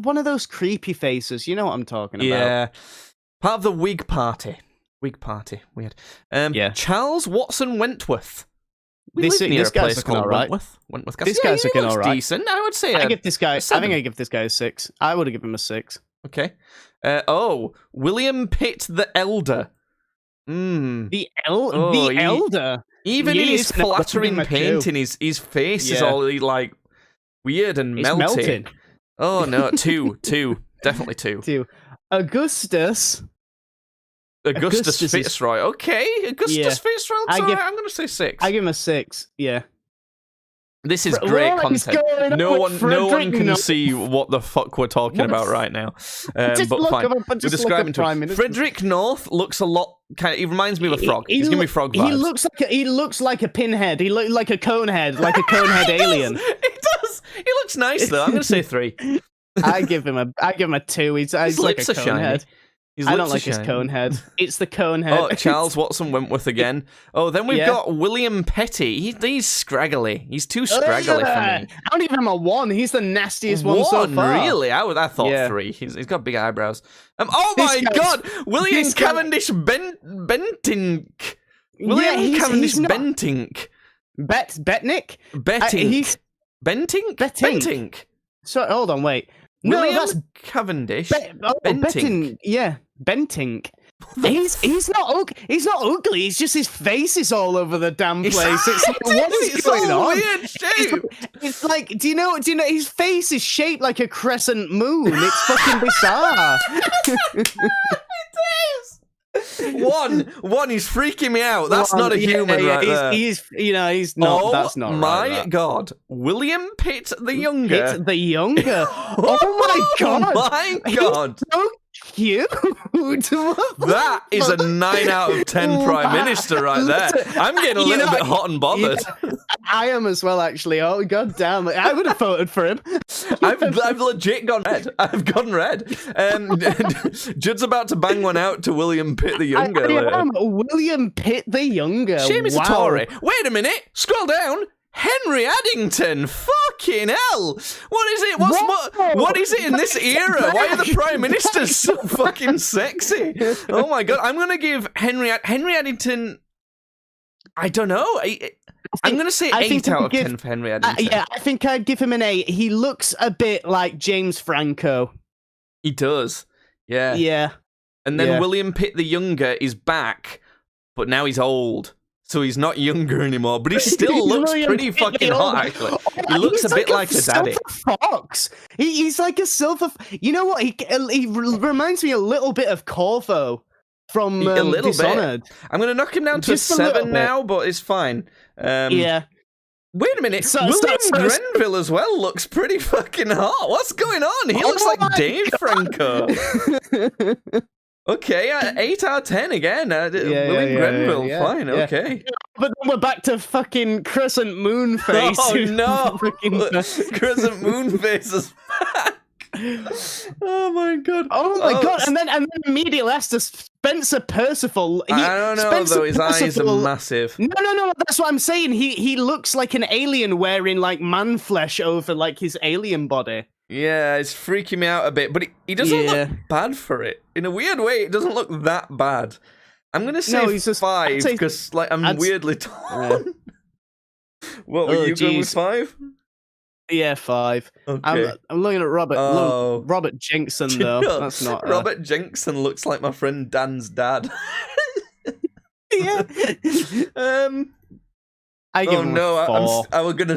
one of those creepy faces. You know what I'm talking about?
Yeah. Part of the Whig Party. Weird. Charles Watson Wentworth. This guy's looking all right. Wentworth.
This guy's looking all right.
Decent. I would say.
I think I give this guy a 6. I would have given him a 6.
Okay. William Pitt the Elder.
The Elder.
Even in his flattering painting, his face is all like weird and melting. Oh no, 2. Definitely 2.
2. Augustus
Fitzroy. Okay, Augustus Fitzroy. I'm going to say 6.
I give him a 6. Yeah.
This is great content. No one can see what the fuck we're talking about right now. But fine. We're describing to him. Frederick North looks a lot. He reminds me of a frog. He's giving me frog vibes.
He looks like a pinhead. He looks like a cone head, like a cone head alien.
He does. He looks nice though. I'm going to say 3.
I give him a 2. He's like a cone head. I don't like his cone head. It's the cone head.
Oh, Charles Watson Wentworth again. Oh, then we've got William Petty. He's scraggly. He's too scraggly for me.
I don't give him a 1. He's the nastiest one so far.
Really? I thought 3. He's got big eyebrows. Oh my God! William Cavendish Bentink. William Cavendish Bentink.
Betnick?
Bentink.
So hold on, wait.
William Cavendish.
Bentink. Yeah, Bentink. He's not ugly. It's just his face is all over the damn place. It's like, what is going on?
Weird shape.
It's like, do you know? His face is shaped like a crescent moon. It's fucking bizarre.
It is. One, he's freaking me out. That's not a human right there.
He's not. That's not
right.
My
God, William Pitt the Younger.
Oh my God.
My God.
So cute.
That is a 9 out of 10 Prime Minister right there. I'm getting a little bit hot and bothered.
I am as well, actually. Oh, God damn it. I would have voted for him.
I've legit gone red. I've gone red. Judd's about to bang one out to William Pitt the Younger.
I am William Pitt the Younger.
Shame he's a Tory. Wait a minute. Scroll down. Henry Addington. Fuck Fucking hell! What is it? What is it in this era? Why are the prime ministers so fucking sexy? Oh my god! I'm gonna give Henry Addington. I don't know. I'm gonna say 8 out of 10 for Henry Addington.
Yeah, I think I'd give him an 8. He looks a bit like James Franco.
He does. Yeah.
Yeah.
And then William Pitt the Younger is back, but now he's old. So he's not younger anymore, but he still looks pretty fucking hot, actually. He looks a bit like a daddy.
Fox. He's like a silver... You know what? He reminds me a little bit of Corvo from Dishonored.
I'm going to knock him down to a 7 now, but it's fine.
Yeah.
Wait a minute. William Grenville as well looks pretty fucking hot. What's going on? He looks like Dave Franco. Okay, 8 out of 10 again. William Grenville, fine, okay.
But then we're back to fucking Crescent Moon face.
Oh no! Crescent Moon face is back. Oh my god!
Oh my god! And then immediately after Spencer Percival.
I don't know Spencer though. His eyes are massive.
No. That's what I'm saying. He looks like an alien wearing like man flesh over like his alien body.
Yeah, it's freaking me out a bit, but he doesn't look bad for it. In a weird way, it doesn't look that bad. I'm gonna say 5 because like I'm weirdly torn. What were you going with 5?
Yeah, 5.
Okay.
I'm looking at Robert. Robert Jenkson though. That's not
Robert Jenkson looks like my friend Dan's dad.
Yeah. I give him 4.
I was gonna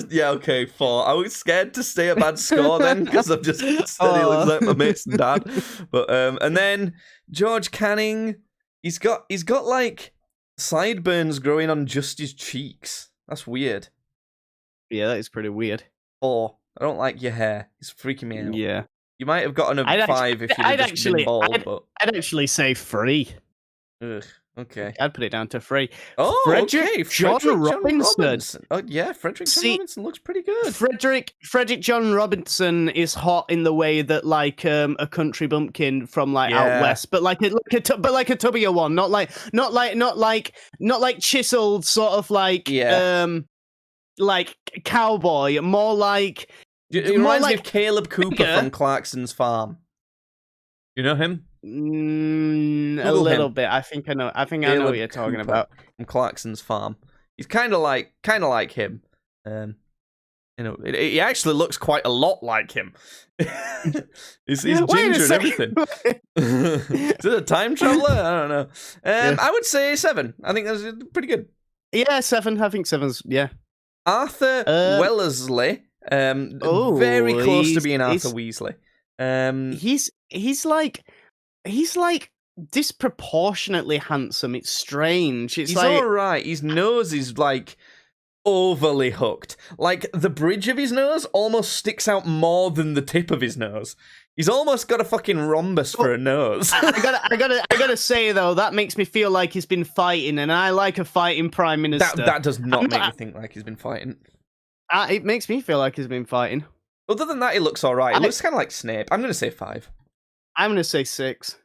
4. I was scared to say a bad score then because I've just said he looks like my mate's dad. But and then George Canning, he's got like sideburns growing on just his cheeks. That's weird.
Yeah, that is pretty weird.
4. I don't like your hair. It's freaking me out.
Yeah.
You might have gotten a 5 if you'd just been bald, but
I'd actually say 3.
Ugh. Okay.
I'd put it down to 3.
Oh,
Frederick John Robinson.
Oh, yeah, Frederick John Robinson looks pretty good.
Frederick John Robinson is hot in the way that like a country bumpkin from like out west, but like a tubbier one, not like chiseled sort of like like cowboy, more like
it reminds me of Caleb Cooper from Clarkson's Farm. You know him?
A little bit. I think I know what you're talking about.
From Clarkson's Farm. He's kind of like him. He actually looks quite a lot like him. he's ginger and everything. Is it a time traveler? I don't know. I would say 7. I think that's pretty good.
Yeah, 7. I think 7's
Arthur Wellesley. Very close to being Arthur Weasley.
He's like disproportionately handsome. It's strange. He's
like, all right. His nose is like overly hooked. Like the bridge of his nose almost sticks out more than the tip of his nose. He's almost got a fucking rhombus for a nose.
I gotta say though, that makes me feel like he's been fighting, and I like a fighting prime minister.
That does not make me think like he's been fighting.
It makes me feel like he's been fighting.
Other than that, he looks all right. He looks kind of like Snape. I'm gonna say 5.
I'm going to say 6.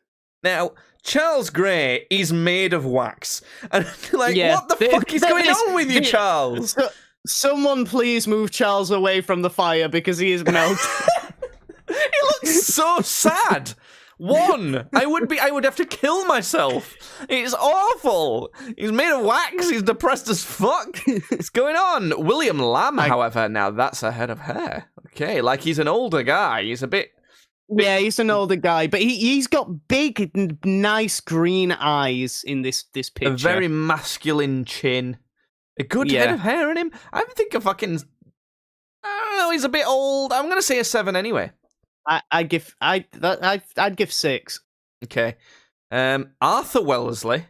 Now, Charles Grey is made of wax. And, what the fuck is going on with you, Charles?
Someone please move Charles away from the fire because he is melted.
He looks so sad. I would have to kill myself. It's awful. He's made of wax. He's depressed as fuck. What's going on? William Lamb, however, now that's a head of hair. Okay, like he's an older guy. He's a bit...
Yeah, he's an older guy, but he's got big, nice green eyes in this picture.
A very masculine chin. A good head of hair in him. I think I don't know, he's a bit old. I'm going to say a 7 anyway.
I'd give 6.
Okay. Arthur Wellesley.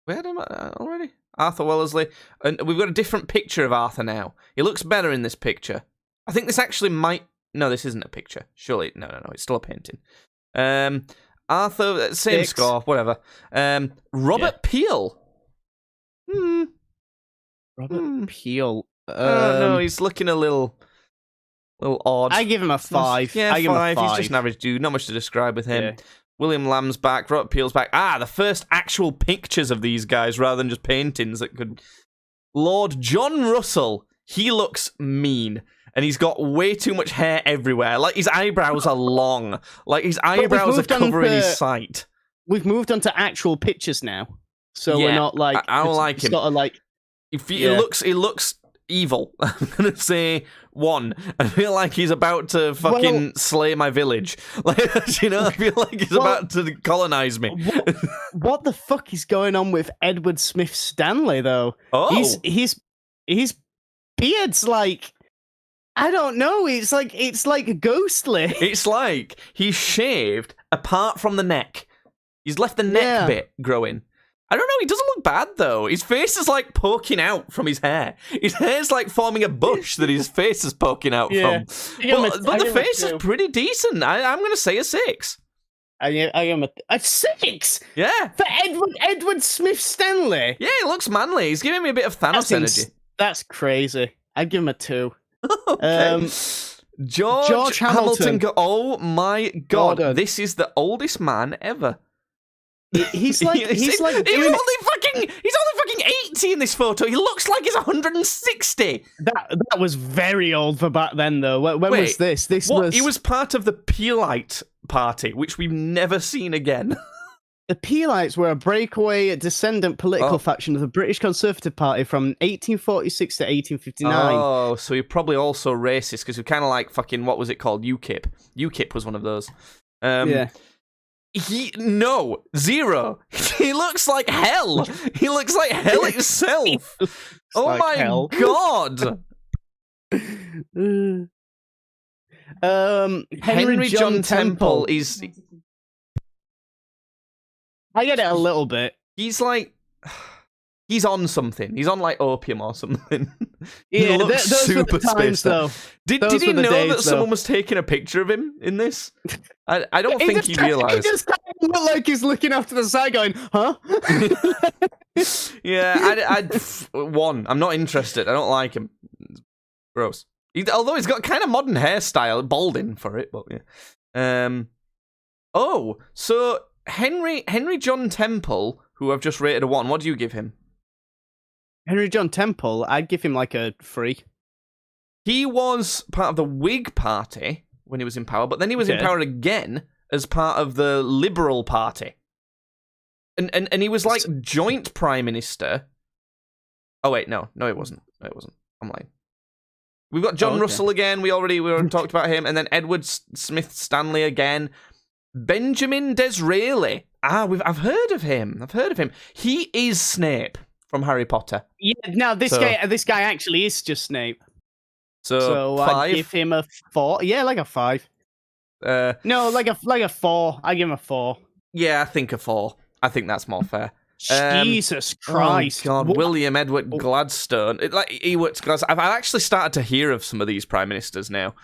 We had him already? Arthur Wellesley. And we've got a different picture of Arthur now. He looks better in this picture. I think this actually might... No, this isn't a picture. Surely, no, it's still a painting. Arthur, same 6. Score, whatever. Robert Peel.
Robert Peel.
No, he's looking a little odd.
I give him a 5.
Yeah,
I give him a 5.
He's just an average dude. Not much to describe with him. Yeah. William Lamb's back. Robert Peel's back. The first actual pictures of these guys rather than just paintings that could... Lord John Russell. he looks mean. And he's got way too much hair everywhere. Like, his eyebrows are long. Like, his eyebrows are covering his sight.
We've moved on to actual pictures now. So we're not like...
I don't like him.
Sort of like...
It looks evil. I'm going to say 1. I feel like he's about to fucking slay my village. Like, you know, I feel like he's about to colonize me.
What the fuck is going on with Edward Smith Stanley, though?
Oh.
His beard's like... I don't know. It's like ghostly.
It's like he's shaved apart from the neck. He's left the neck bit growing. I don't know. He doesn't look bad though. His face is like poking out from his hair. His hair's like forming a bush that his face is poking out from. But the face is pretty decent. I'm going to say a 6.
I am a 6.
Yeah,
for Edward Smith Stanley.
Yeah, he looks manly. He's giving me a bit of Thanos energy.
That's crazy. I'd give him a 2.
Okay. George Hamilton. Oh my god!
Gordon.
This is the oldest man ever.
He's only
fucking 80 in this photo. He looks like he's 160.
That was very old for back then, though. When was this?
He was part of the Peelite Party, which we've never seen again.
The Peelites were a breakaway descendant political faction of the British Conservative Party from 1846 to 1859.
Oh, so you're probably also racist because you're kind of like fucking, what was it called? UKIP. UKIP was one of those.
Yeah.
0. He looks like hell. He looks like hell itself. Oh like my hell. God. Henry John Temple is...
I get it a little bit.
He's like... He's on something. He's on like opium or something.
Yeah,
he looks super spaced
though.
Did he know that someone was taking a picture of him in this? I don't think he realised.
He just kind of looked like he's looking off to the side going, huh?
Yeah, 1. I'm not interested. I don't like him. Gross. Although he's got kind of modern hairstyle, balding for it, but yeah. Oh, so Henry John Temple, who I've just rated a 1, what do you give him?
Henry John Temple, I'd give him like a 3.
He was part of the Whig Party when he was in power, but then he was in power again as part of the Liberal Party. And he was like joint Prime Minister. Oh wait, no, it wasn't. I'm lying. We've got John Russell again. We already talked about him, and then Edward Smith Stanley again. Benjamin Disraeli. I've heard of him. He is Snape from Harry Potter.
Yeah, no, this guy actually is just Snape.
So 5?
I'd give him a 4. Yeah, like a 5. No, like a 4. I give him a 4.
Yeah, I think a 4. I think that's more fair.
Jesus Christ!
Oh God, William Edward Gladstone. I've actually started to hear of some of these prime ministers now.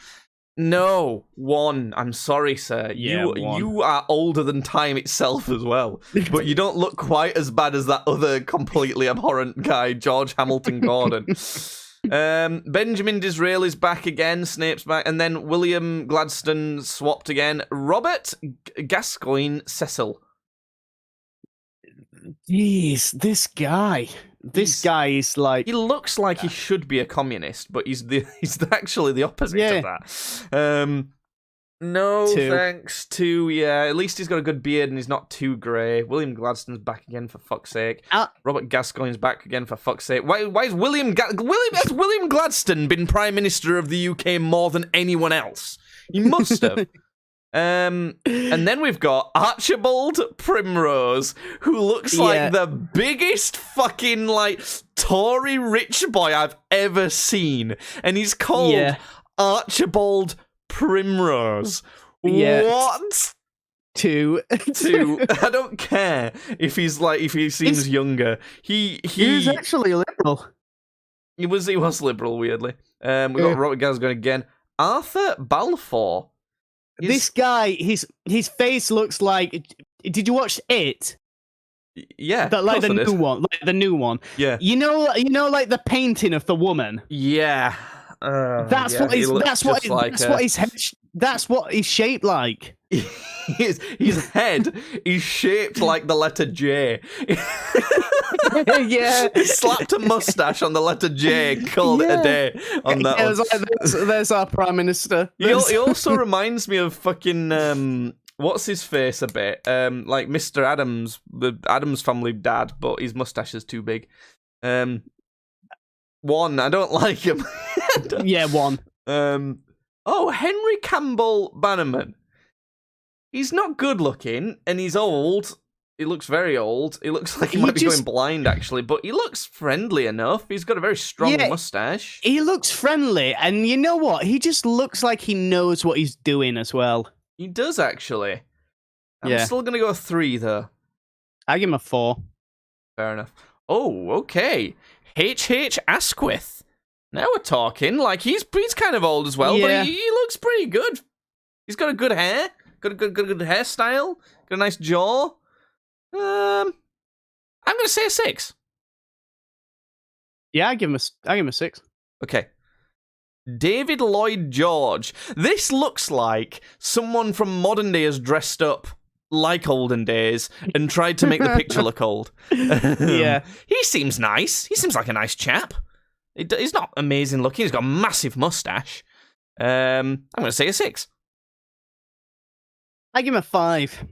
No, 1. I'm sorry, sir.
Yeah,
you are older than time itself as well. But you don't look quite as bad as that other completely abhorrent guy, George Hamilton Gordon. Benjamin Disraeli's back again. Snape's back, and then William Gladstone swapped again. Robert Gascoigne Cecil.
Jeez, this guy is like...
He looks like he should be a communist, but he's actually the opposite of that. No
2.
thanks. 2, yeah. At least he's got a good beard and he's not too grey. William Gladstone's back again, for fuck's sake. Robert Gascoigne's back again, for fuck's sake. Why is William Gladstone been Prime Minister of the UK more than anyone else? He must have. And then we've got Archibald Primrose, who looks like the biggest fucking like Tory rich boy I've ever seen, and he's called Archibald Primrose. What?
2.
I don't care if he seems younger. He
was actually a liberal.
He was liberal, weirdly. We got Robert Gascoigne again. Arthur Balfour.
This guy, his face looks like... Did you watch It?
Yeah,
the new one.
Yeah.
You know, like the painting of the woman.
Yeah.
That's what he's shaped like.
his head is shaped like the letter J.
Yeah,
he slapped a mustache on the letter J, called it a day on that one.
Like, there's our prime minister.
He also reminds me of fucking what's his face a bit, like Mr. Adams, the Adams Family dad, but his mustache is too big. One, I don't like him.
Yeah, one.
Oh, Henry Campbell Bannerman. He's not good looking, and he's old. He looks very old. He looks like he might be going blind, actually, but he looks friendly enough. He's got a very strong mustache.
He looks friendly, and you know what? He just looks like he knows what he's doing as well.
He does, actually. I'm still going to go 3, though.
I give him a 4.
Fair enough. Oh, okay. H.H. Asquith. Now we're talking. Like, he's kind of old as well, but he looks pretty good. He's got a good hair. Got a good hairstyle. Got a nice jaw. I'm going to say a 6.
Yeah, I give him a 6.
Okay. David Lloyd George. This looks like someone from modern day has dressed up like olden days and tried to make the picture look old.
Yeah.
He seems nice. He seems like a nice chap. He's not amazing looking. He's got a massive mustache. I'm going to say a 6.
I give him a 5.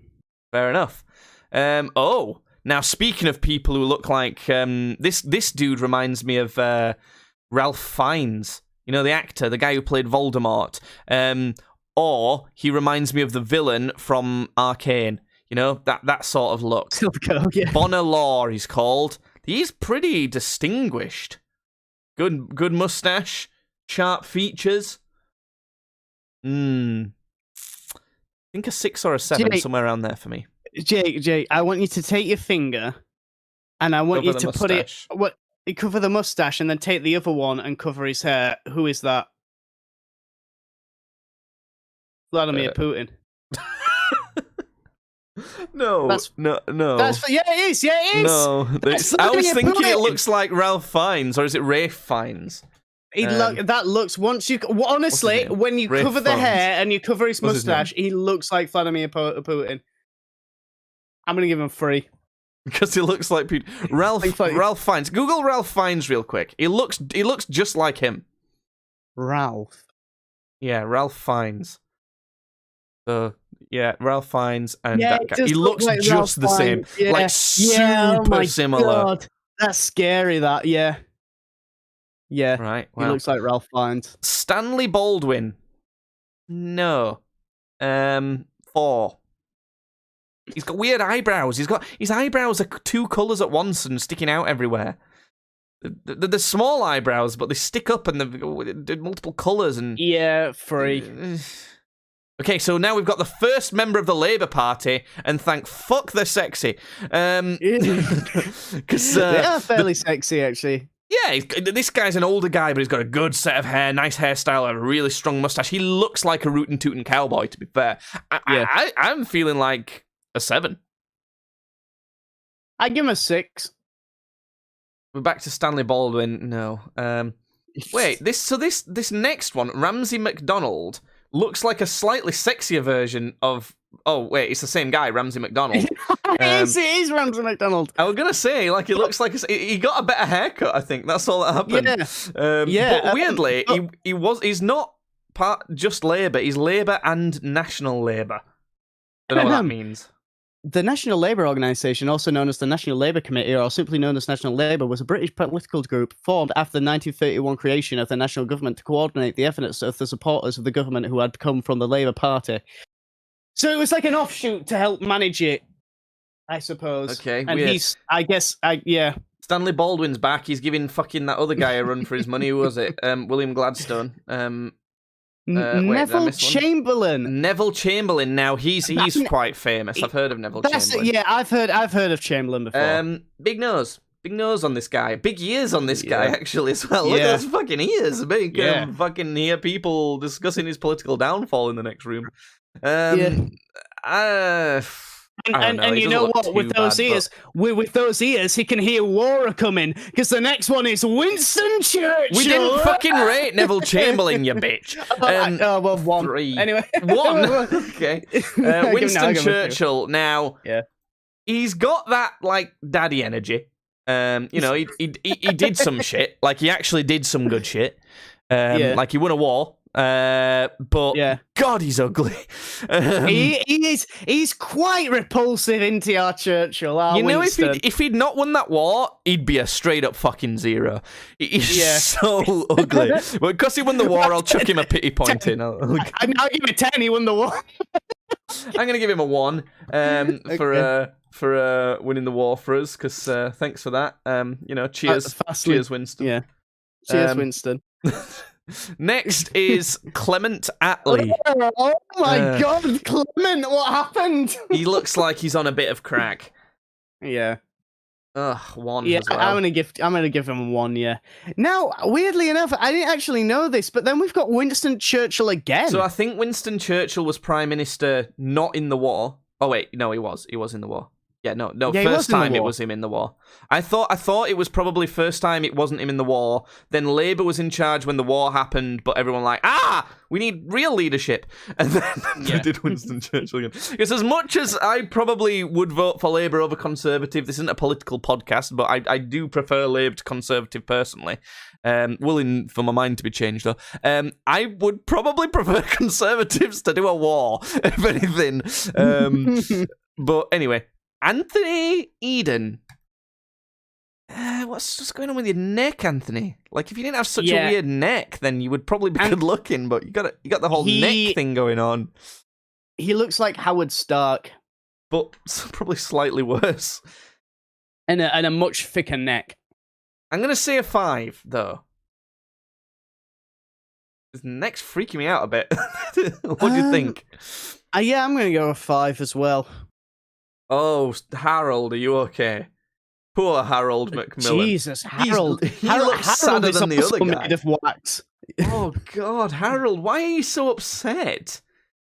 Fair enough. Now speaking of people who look like this dude reminds me of Ralph Fiennes. You know, the actor, the guy who played Voldemort. Or he reminds me of the villain from Arcane. You know, that sort of look.
Yeah.
Bonner Law, he's called. He's pretty distinguished. Good mustache, sharp features. I think a 6 or a 7, somewhere around there for me.
Jake, I want you to take your finger, and I want you to put it. Cover the mustache, and then take the other one and cover his hair. Who is that? Vladimir Putin.
No. No.
Yeah, it is. Yeah, it is.
No, I was thinking it looks like Ralph Fiennes, or is it Rafe Fiennes?
That looks honestly, when you cover the hair and you cover his mustache, he looks like Vladimir Putin. I'm gonna give him 3
because he looks like Putin. Ralph Fiennes. Google Ralph Fiennes real quick. He looks just like him.
Ralph.
Yeah, Ralph Fiennes. Ralph Fiennes and that guy. He looks like just the same.
Yeah.
Like super similar.
God. That's scary, that, yeah. Yeah.
Right.
He looks like Ralph Fiennes.
Stanley Baldwin. No. 4. He's got weird eyebrows. His eyebrows are 2 colours at once and sticking out everywhere. They're small eyebrows, but they stick up and they're multiple colours. And
3.
Okay, so now we've got the first member of the Labour Party, and thank fuck they're sexy. Because
they are fairly sexy, actually.
Yeah, this guy's an older guy, but he's got a good set of hair, nice hairstyle, a really strong mustache. He looks like a rootin' tootin' cowboy, to be fair. I'm feeling like a 7.
I give him a 6.
We're back to Stanley Baldwin. No. Wait, this next one, Ramsay MacDonald, looks like a slightly sexier version of... Oh, wait, it's the same guy, Ramsay MacDonald.
It is Ramsay MacDonald.
I was going to say, like, he looks like... He got a better haircut, I think. That's all that happened. But weirdly, he's not just Labour. He's Labour and National Labour. I don't know what that means.
The National Labour Organisation, also known as the National Labour Committee, or simply known as National Labour, was a British political group formed after the 1931 creation of the national government to coordinate the efforts of the supporters of the government who had come from the Labour Party. So it was like an offshoot to help manage it, I suppose.
Okay,
and
weird.
Stanley
Baldwin's back. He's giving fucking that other guy a run for his money. Who was it? William Gladstone.
Neville Chamberlain.
Neville Chamberlain. Now he's quite famous. I've heard of Neville Chamberlain.
Yeah, I've heard of Chamberlain before.
Big nose on this guy. Big ears on this guy actually as well. Look at those fucking ears. Fucking hear people discussing his political downfall in the next room. I
And you know what? With those ears, he can hear war coming because the next one is Winston Churchill.
We didn't fucking rate Neville Chamberlain, you bitch.
Well, one.
3.
Anyway,
one. Okay. Winston Churchill. Now,
yeah,
he's got that like daddy energy. You know, he did some shit. Like he actually did some good shit. Like he won a war. But
yeah.
God, he's ugly.
He's quite repulsive, into our Churchill.
You know,
Winston.
if he'd not won that war, he'd be a straight up fucking 0. He's so ugly. But because he won the war, I'll chuck him a pity point in. I'll
give him a 10. He won the war.
I'm gonna give him a 1 for winning the war for us. Because thanks for that. You know, cheers, cheers, Winston.
Yeah, cheers, Winston.
Next is Clement Attlee.
Oh my God, Clement! What happened?
He looks like he's on a bit of crack.
Yeah.
Ugh, 1
yeah,
as well.
I'm gonna give him 1. Yeah. Now, weirdly enough, I didn't actually know this, but then we've got Winston Churchill again.
So I think Winston Churchill was Prime Minister not in the war. Oh wait, no, he was. He was in the war. Yeah, no.
Yeah,
first time it was him in the war. I thought it was probably first time it wasn't him in the war. Then Labour was in charge when the war happened, but everyone like, we need real leadership. And then they did Winston Churchill again. Because as much as I probably would vote for Labour over Conservative, this isn't a political podcast, but I do prefer Labour to Conservative personally. Willing for my mind to be changed though. I would probably prefer Conservatives to do a war, if anything. But anyway. Anthony Eden. What's going on with your neck, Anthony? Like, if you didn't have such a weird neck, then you would probably be good looking. But you got the whole neck thing going on.
He looks like Howard Stark,
but probably slightly worse,
and a much thicker neck.
I'm gonna say a 5 though. His neck's freaking me out a bit. What do you think?
Yeah, I'm gonna go a 5 as well.
Oh, Harold, are you okay? Poor Harold Macmillan.
Jesus, Harold.
He looks sadder than the other guy.
Made of wax.
Oh, God, Harold, why are you so upset?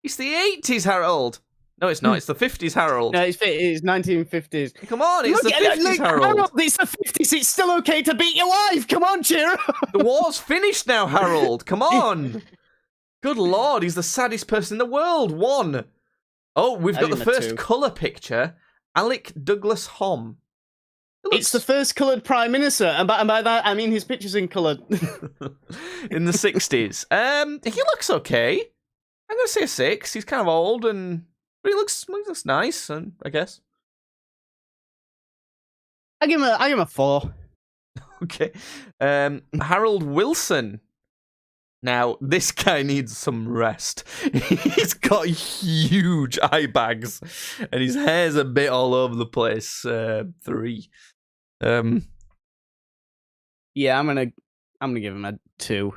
It's the 80s, Harold. No, it's not. It's the 50s, Harold.
No, it's 1950s.
Come on, it's the 50s, Harold.
It's the 50s. It's still okay to beat your wife. Come on, cheer up.
The war's finished now, Harold. Come on. Good Lord, he's the saddest person in the world. 1. Oh, we've got the first colour picture. Alec Douglas Hom.
It's the first coloured Prime Minister, and by that I mean his picture's in colour.
In the 60s. He looks okay. I'm going to say a 6. He's kind of old, but he looks nice, I guess.
I give him a 4.
Okay. Harold Wilson. Now, this guy needs some rest. He's got huge eye bags, and his hair's a bit all over the place. 3.
Yeah, I'm gonna give him a 2.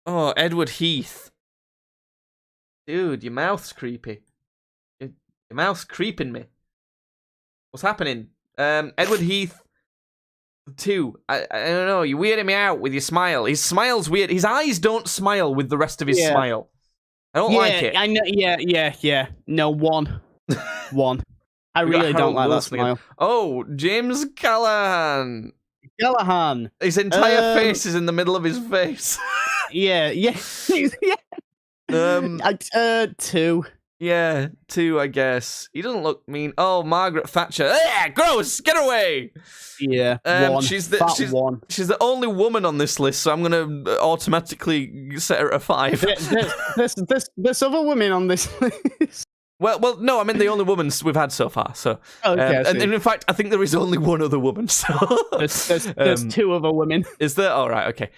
Oh, Edward Heath. Dude, your mouth's creepy. Your mouth's creeping me. What's happening? Edward Heath. 2. I don't know. You're weirding me out with your smile. His smile's weird. His eyes don't smile with the rest of his smile. I don't like it.
I know. Yeah. No, 1. 1. I really don't like that smile.
Again. Oh, James Callaghan.
Callaghan.
His entire face is in the middle of his face.
Yeah. 2.
Yeah, 2, I guess. He doesn't look mean. Oh, Margaret Thatcher. Gross! Get away!
Yeah, 1.
She's the only woman on this list, so I'm going to automatically set her at a 5.
There's other women on this list.
Well, no, I mean the only woman we've had so far. So,
okay,
and in fact, I think there is only one other woman. So
there's 2 other women.
Is there? All right, okay.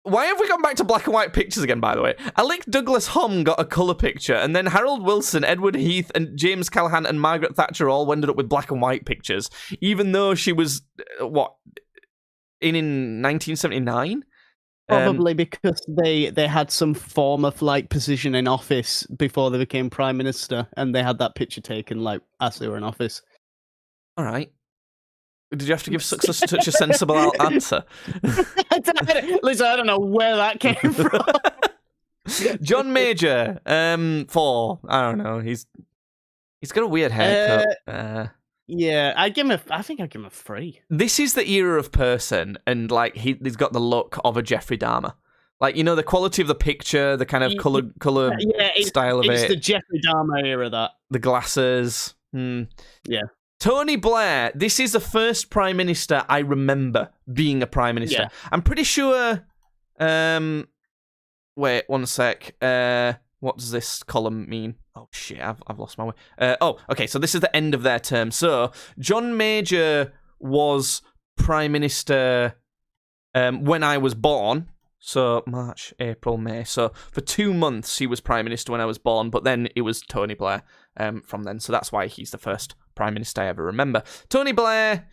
Why have we gone back to black and white pictures again, by the way? Alec Douglas Hom got a colour picture, and then Harold Wilson, Edward Heath, and James Callaghan and Margaret Thatcher all ended up with black and white pictures, even though she was, in 1979?
Probably because they had some form of like position in office before they became Prime Minister, and they had that picture taken like as they were in office.
All right. Did you have to give such a sensible answer?
Listen, I don't know where that came from.
John Major, 4. I don't know. He's He's got a weird haircut.
Yeah, I think I'd give him a 3.
This is the era of person, and like he's got the look of a Jeffrey Dahmer. Like, you know, the quality of the picture, the kind of color style of it.
It's the Jeffrey Dahmer era, that.
The glasses.
Yeah.
Tony Blair, this is the first prime minister I remember being a prime minister.
Yeah.
I'm pretty sure... wait, one sec. What does this column mean? Oh, shit, I've lost my way. Okay, so this is the end of their term. So, John Major was prime minister when I was born. So, March, April, May. So, for 2 months, he was prime minister when I was born, but then it was Tony Blair from then. So, that's why he's the first prime minister I ever remember. Tony Blair,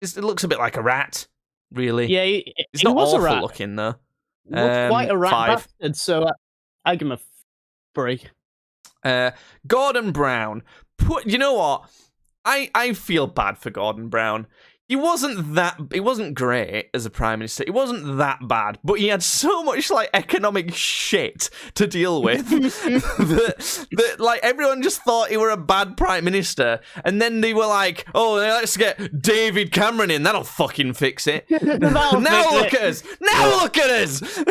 it looks a bit like a rat, really.
Yeah,
he's not
was
awful
a rat.
looking, though.
Looks quite a rat
5.
bastard, so I give him a 3.
Gordon Brown. You know what? I feel bad for Gordon Brown. He wasn't great as a prime minister. He wasn't that bad, but he had so much like economic shit to deal with that like everyone just thought he were a bad prime minister, and then they were like, "Oh, let's get David Cameron in. That'll fucking fix it." Now look at us. Now look at us.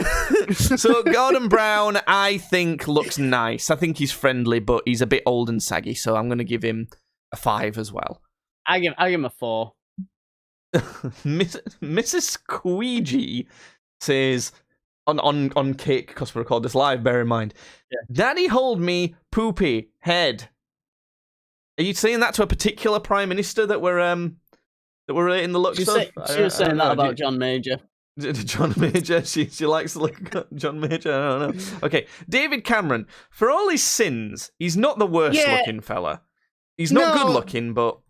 So Gordon Brown, I think, looks nice. I think he's friendly, but he's a bit old and saggy. So I'm going to give him a 5 as well.
I give him a 4.
Mrs. Squeegee says on Kick, because we record this live, bear in mind.
Yeah.
Daddy hold me poopy head. Are you saying that to a particular prime minister that we're in the looks of?
She was saying that about John Major.
John Major, she likes to look at John Major. I don't know. Okay, David Cameron. For all his sins, he's not the worst looking fella. He's not good looking, but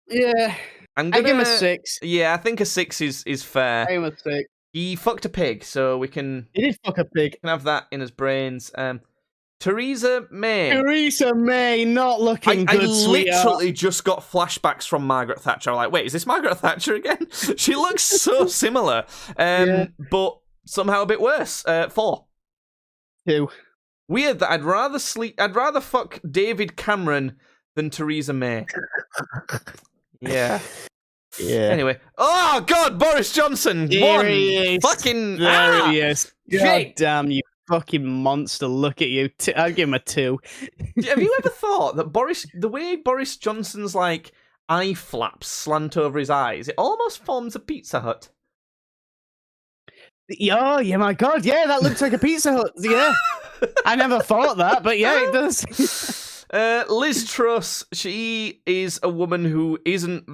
yeah. I give him a 6.
Yeah, I think a 6 is fair.
I give him a 6.
He fucked a pig, so we can...
He did fuck a pig.
Can have that in his brains. Theresa May.
Theresa May, not looking good, sweetheart.
I literally just got flashbacks from Margaret Thatcher. I'm like, wait, is this Margaret Thatcher again? She looks so similar, but somehow a bit worse. 4.
2.
Weird that I'd rather fuck David Cameron than Theresa May. Yeah. Anyway. Oh, God, Boris Johnson.
Here he is.
Fucking...
There he is. God
Shit.
damn, you fucking monster. Look at you. I'll give him a 2.
Have you ever thought that the way Boris Johnson's, like, eye flaps slant over his eyes, it almost forms a Pizza Hut?
Oh, yeah, my God. Yeah, that looks like a Pizza Hut. Yeah. I never thought that, but yeah, it does.
Liz Truss, she is a woman who isn't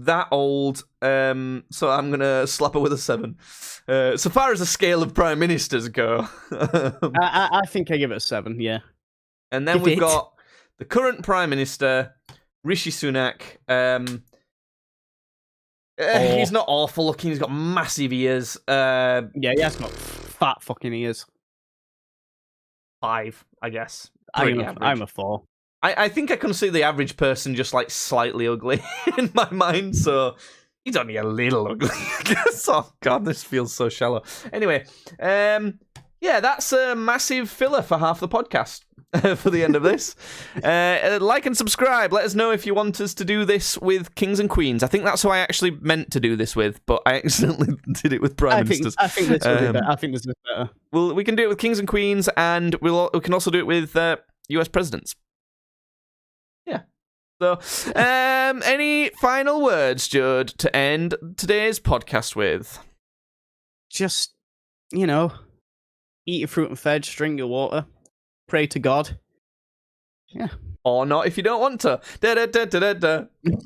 that old, so I'm going to slap her with a 7. So far as the scale of prime ministers go.
I think I give it a 7, yeah.
And then we've got the current prime minister, Rishi Sunak. He's not awful looking, he's got massive ears.
Yeah, he has got fat fucking ears.
5, I guess.
I'm a 4.
I think I can see the average person just like slightly ugly in my mind, so he's only a little ugly, I guess. Oh God, this feels so shallow. Anyway, yeah, that's a massive filler for half the podcast for the end of this. Like and subscribe. Let us know if you want us to do this with kings and queens. I think that's who I actually meant to do this with, but I accidentally did it with prime ministers.
I think this will be better. I think this is better.
Well, we can do it with kings and queens, and we can also do it with US presidents. Yeah. So, any final words, Judd, to end today's podcast with?
Just, eat your fruit and veg, drink your water, pray to God. Yeah.
Or not if you don't want to. Da, da, da, da, da, da.